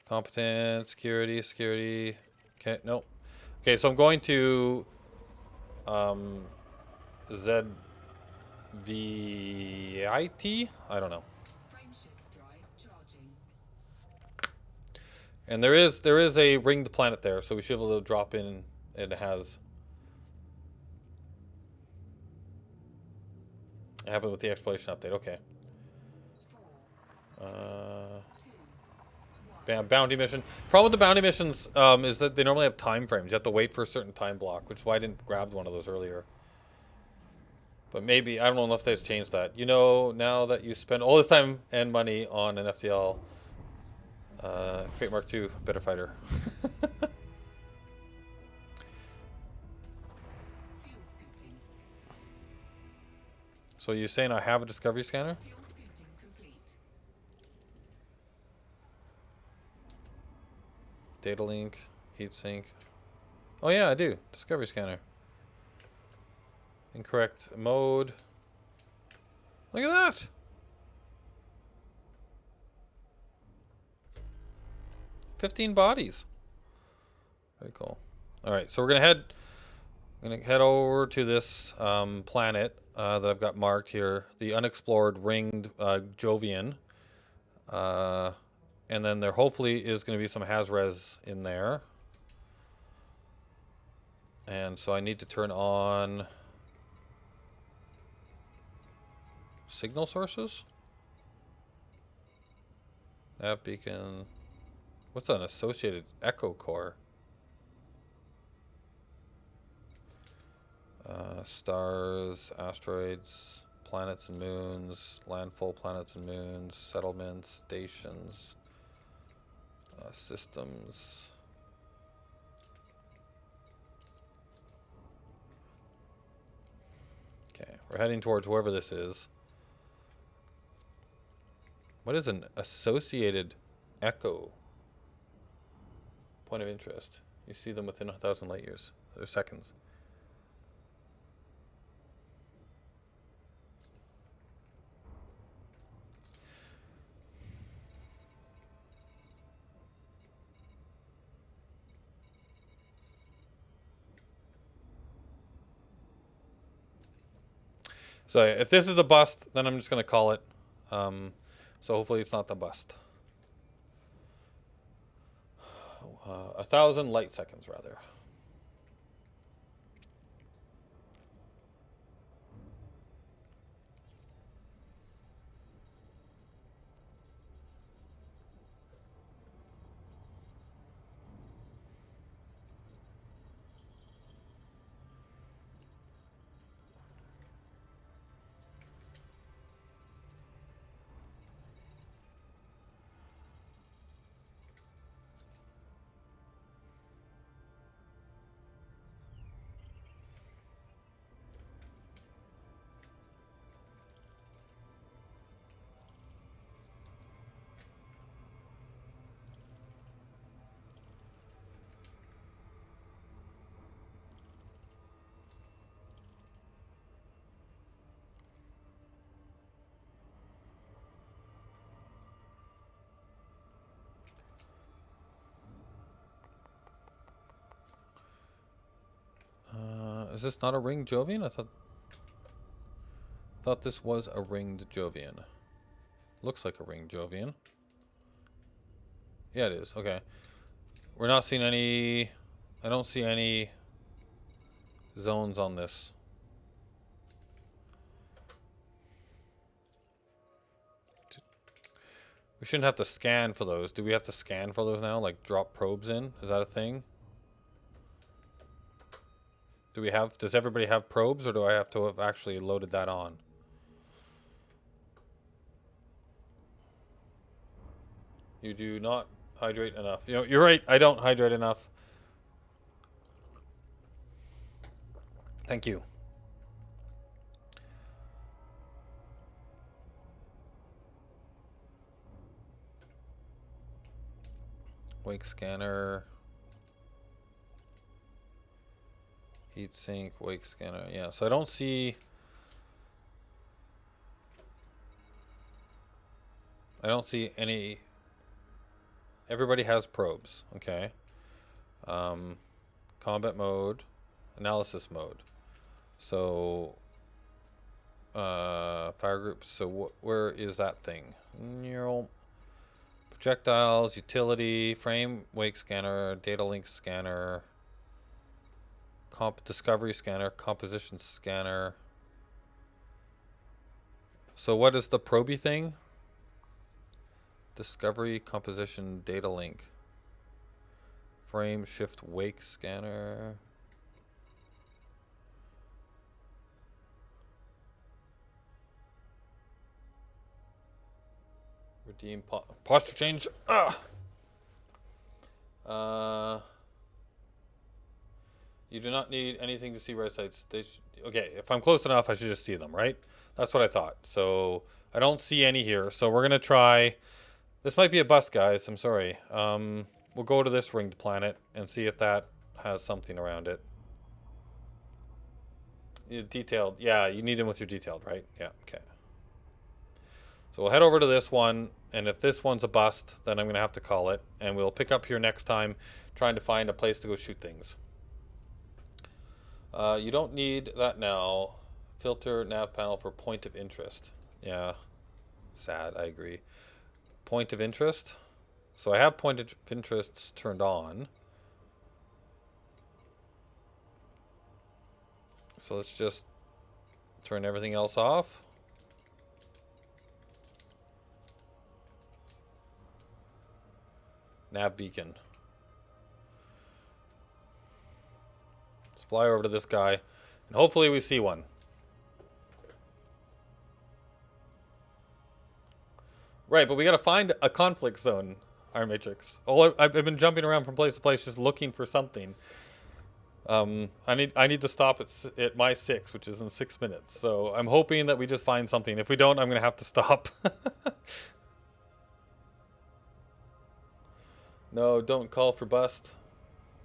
competent security. Okay, nope. Okay, so I'm going to ZVIT. I don't know. Frameshift drive charging. And there is a ringed planet there, so we should be able to drop in. It happened with the exploration update. Okay. 4, 3, 2, Bounty mission. Problem with the bounty missions is that they normally have time frames. You have to wait for a certain time block, which is why I didn't grab one of those earlier. But maybe, I don't know if they've changed that. You know, now that you spend all this time and money on an FTL, Crate Mark II, better fighter. Fuel scooping. So you're saying I have a discovery scanner? Fuel scooping complete. Data link, heatsink. Oh yeah, I do. Discovery scanner. Incorrect mode. Look at that. $15 bodies. Very cool. All right, so we're gonna head over to this planet that I've got marked here, the unexplored ringed Jovian, and then there hopefully is going to be some Hazres in there, and so I need to turn on signal sources. Nav beacon. What's an associated echo core? Stars, asteroids, planets and moons, landfall planets and moons, settlements, stations, systems. Okay, we're heading towards wherever this is. What is an associated echo? Point of interest. You see them within 1,000 light years. They're seconds. So if this is a bust, then I'm just going to call it. So hopefully it's not the bust. 1,000 light seconds, rather. Is this not a ringed Jovian? I thought this was a ringed Jovian. Looks like a ringed Jovian. Yeah, it is. Okay. We're not seeing any... I don't see any zones on this. We shouldn't have to scan for those. Do we have to scan for those now? Like drop probes in? Is that a thing? Does everybody have probes, or do I have to have actually loaded that on? You do not hydrate enough. You know, you're right, I don't hydrate enough. Thank you. Wake scanner. Heat sink, wake scanner. Yeah, so I don't see... any... Everybody has probes, okay? Combat mode, analysis mode. So, fire groups. So where is that thing? Neural projectiles, utility, frame, wake scanner, data link scanner, discovery scanner, composition scanner. So what is the proby thing? Discovery, composition, data link. Frame, shift, wake scanner. Redeem posture change. You do not need anything to see red sites. Okay, if I'm close enough, I should just see them, right? That's what I thought. So I don't see any here. So we're gonna try. This might be a bust, guys. I'm sorry. We'll go to this ringed planet and see if that has something around it. Detailed. Yeah, you need them with your detailed, right? Yeah, okay. So we'll head over to this one, and if this one's a bust, then I'm going to have to call it, and we'll pick up here next time trying to find a place to go shoot things. You don't need that now. Filter nav panel for point of interest. Yeah, sad, I agree. Point of interest. So I have point of interests turned on. So let's just turn everything else off. Nav beacon. Let's fly over to this guy, and hopefully we see one. Right, but we gotta find a conflict zone, Iron Matrix. I've been jumping around from place to place just looking for something. I need to stop at my 6, which is in 6 minutes. So I'm hoping that we just find something. If we don't, I'm gonna have to stop. No, don't call for bust.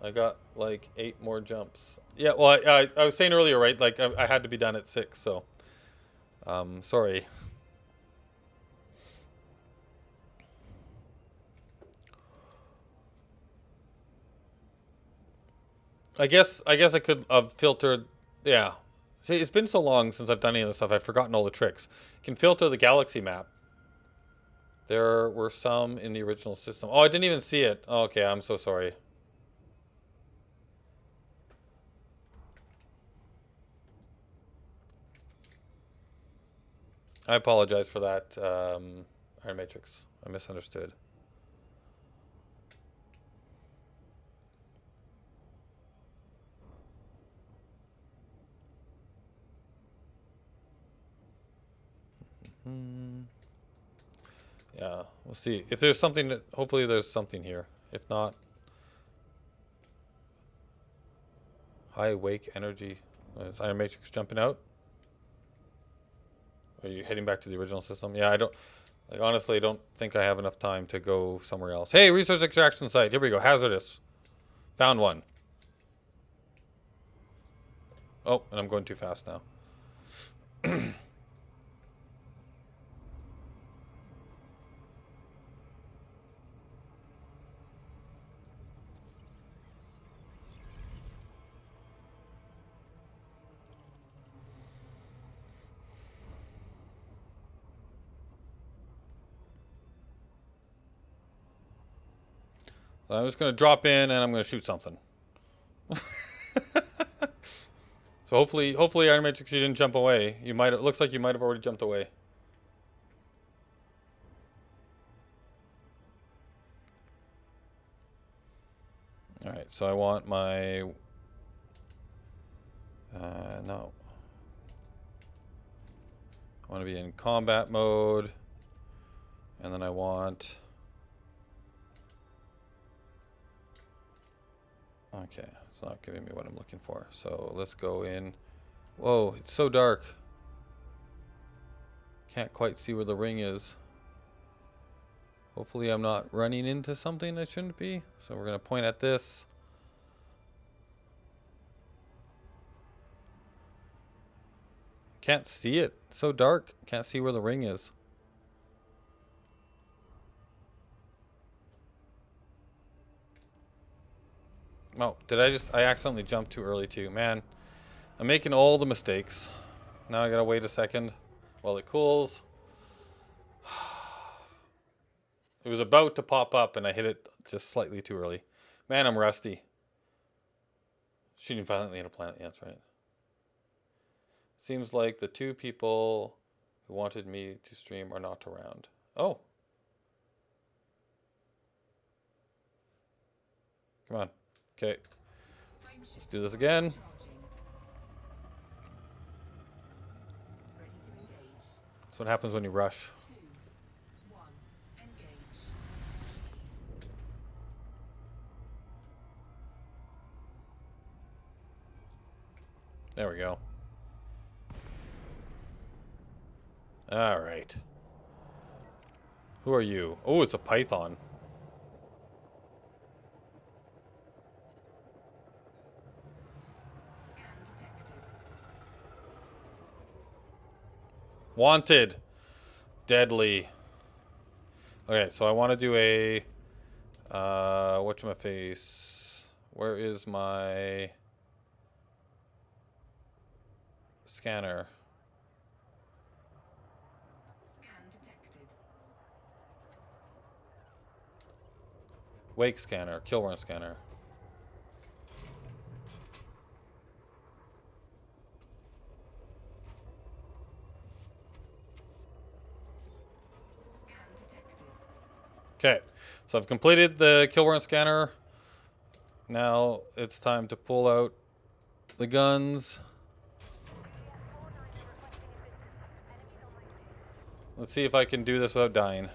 I got like 8 more jumps. Yeah, well, I was saying earlier, right? Like I had to be done at 6, so sorry. I guess I could have filtered. Yeah. See, it's been so long since I've done any of this stuff. I've forgotten all the tricks. You can filter the galaxy map. There were some in the original system. Oh, I didn't even see it. Oh, okay, I'm so sorry. I apologize for that, Iron Matrix. I misunderstood. Yeah, we'll see. If there's something, hopefully there's something here. If not, high wake energy. Is Iron Matrix jumping out? Are you heading back to the original system? Yeah, I don't. Like, honestly, I don't think I have enough time to go somewhere else. Hey, resource extraction site. Here we go. Hazardous. Found one. Oh, and I'm going too fast now. So I'm just going to drop in and I'm going to shoot something. So hopefully Iron Matrix, you didn't jump away. You might. It looks like you might have already jumped away. All right, so I want my. No. I want to be in combat mode, and then I want. Okay, it's not giving me what I'm looking for. So let's go in. Whoa, it's so dark. Can't quite see where the ring is. Hopefully I'm not running into something I shouldn't be. So we're going to point at this. Can't see it. It's so dark. Can't see where the ring is. Oh, I accidentally jumped too early too. Man, I'm making all the mistakes. Now I gotta wait a second while it cools. It was about to pop up and I hit it just slightly too early. Man, I'm rusty. Shooting violently at a planet, yeah, that's right. Seems like the 2 people who wanted me to stream are not around. Oh. Come on. Okay. Frameshift Let's do this again. charging. Ready to engage. That's what happens when you rush. 2, 1, engage. There we go. All right. Who are you? Oh, it's a python. Scan detected. Wanted. Deadly. Okay, so I want to do a whatchamaface. Where is my scanner? Scan detected. Wake scanner, kill run scanner. Scan detected. Okay, so I've completed the kill run scanner. Now it's time to pull out the guns. Let's see if I can do this without dying.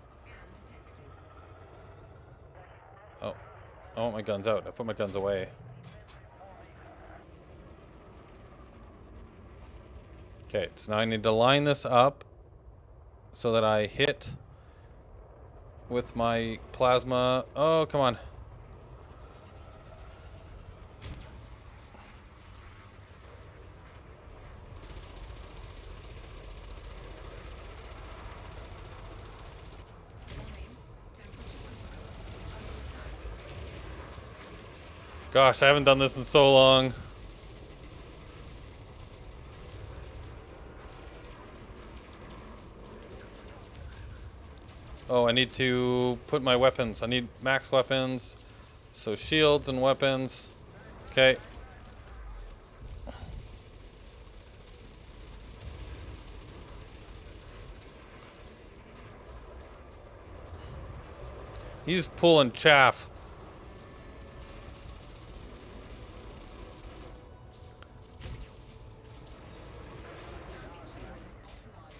Scan detected. Oh, I want my guns out. I put my guns away. Okay, so now I need to line this up so that I hit with my plasma. Oh, come on. Warning. Temperature control under attack. Gosh, I haven't done this in so long. Oh, I need to put my weapons. I need max weapons. So shields and weapons. Okay. He's pulling chaff. Target shields offline.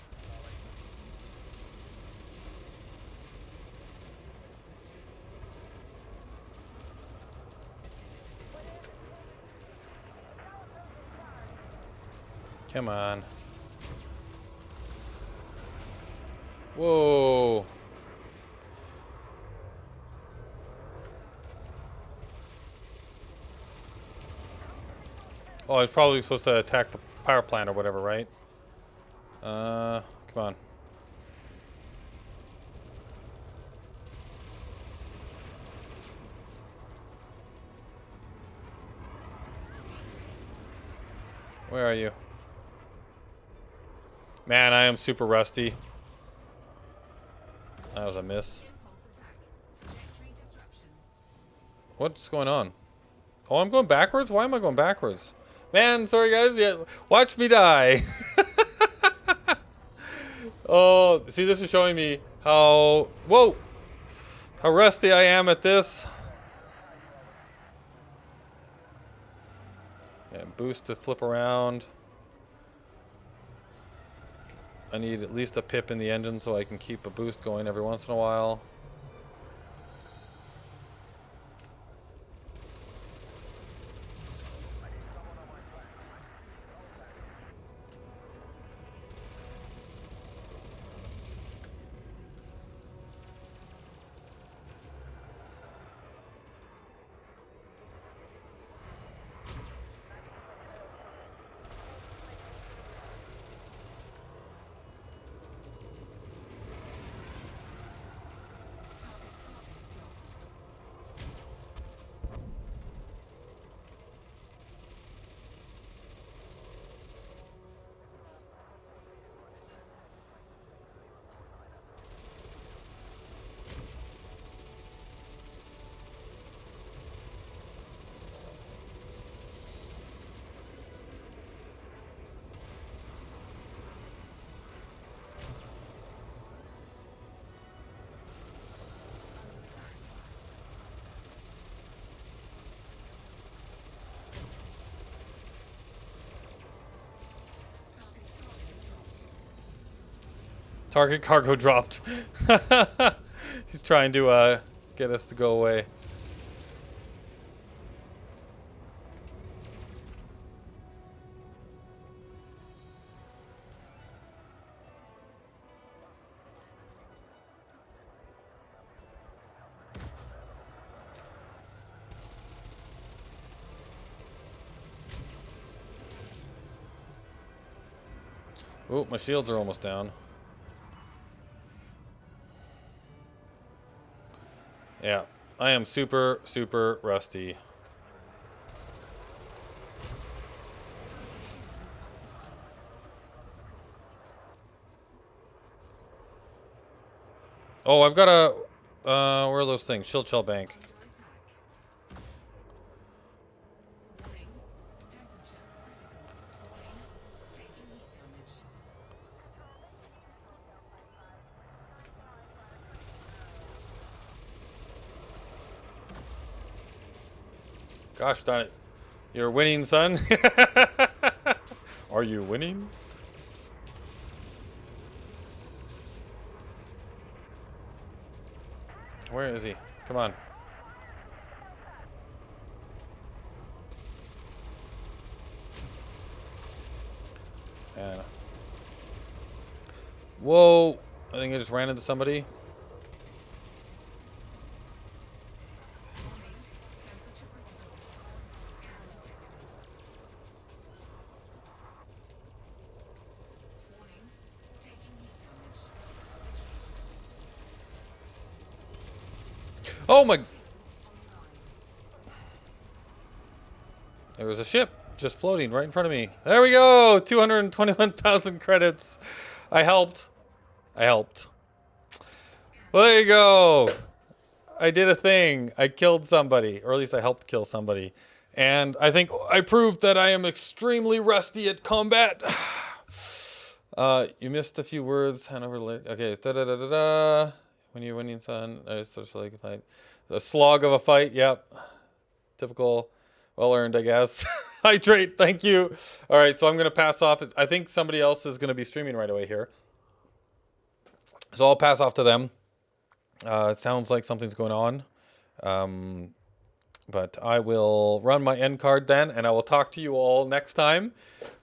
Come on. Whoa. Oh, I was probably supposed to attack the power plant or whatever, right? Come on. Where are you? Man, I am super rusty. That was a miss. Impulse attack. Trajectory disruption. What's going on? Oh, I'm going backwards? Why am I going backwards? Man, sorry guys. Yeah, watch me die. Oh, see, this is showing me how... Whoa! How rusty I am at this. Yeah, boost to flip around. I need at least a pip in the engine so I can keep a boost going every once in a while. Target cargo dropped. He's trying to get us to go away. Oh, my shields are almost down. Yeah, I am super, super rusty. Oh, I've got a... where are those things? Shield shell bank. Under attack. Warning. Temperature critical. Warning. Taking heat damage. Gosh darn it. You're winning, son. Are you winning? Where is he? Come on. And... Whoa! I think I just ran into somebody. Warning. Temperature critical. Scan detected. Warning. Taking heat damage. Oh my... Shields online. There was a ship just floating right in front of me. There we go! 221,000 credits. I helped. I helped. Well, there you go. I did a thing. I killed somebody, or at least I helped kill somebody. And I think I proved that I am extremely rusty at combat. You missed a few words. Hanover. Okay. Da da da da da. When you're winning, son. Such like a fight. A slog of a fight. Yep. Typical. Well earned, I guess. Hydrate. Thank you. All right. So I'm gonna pass off. I think somebody else is gonna be streaming right away here. So I'll pass off to them. It sounds like something's going on. But I will run my end card then, and I will talk to you all next time.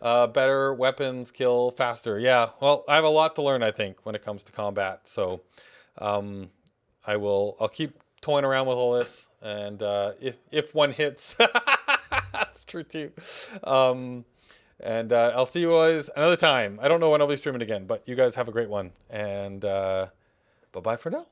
Better weapons, kill faster. Yeah, well, I have a lot to learn, I think, when it comes to combat. So I'll keep toying around with all this, and if one hits, that's true too. And I'll see you guys another time. I don't know when I'll be streaming again, but you guys have a great one. And bye-bye for now.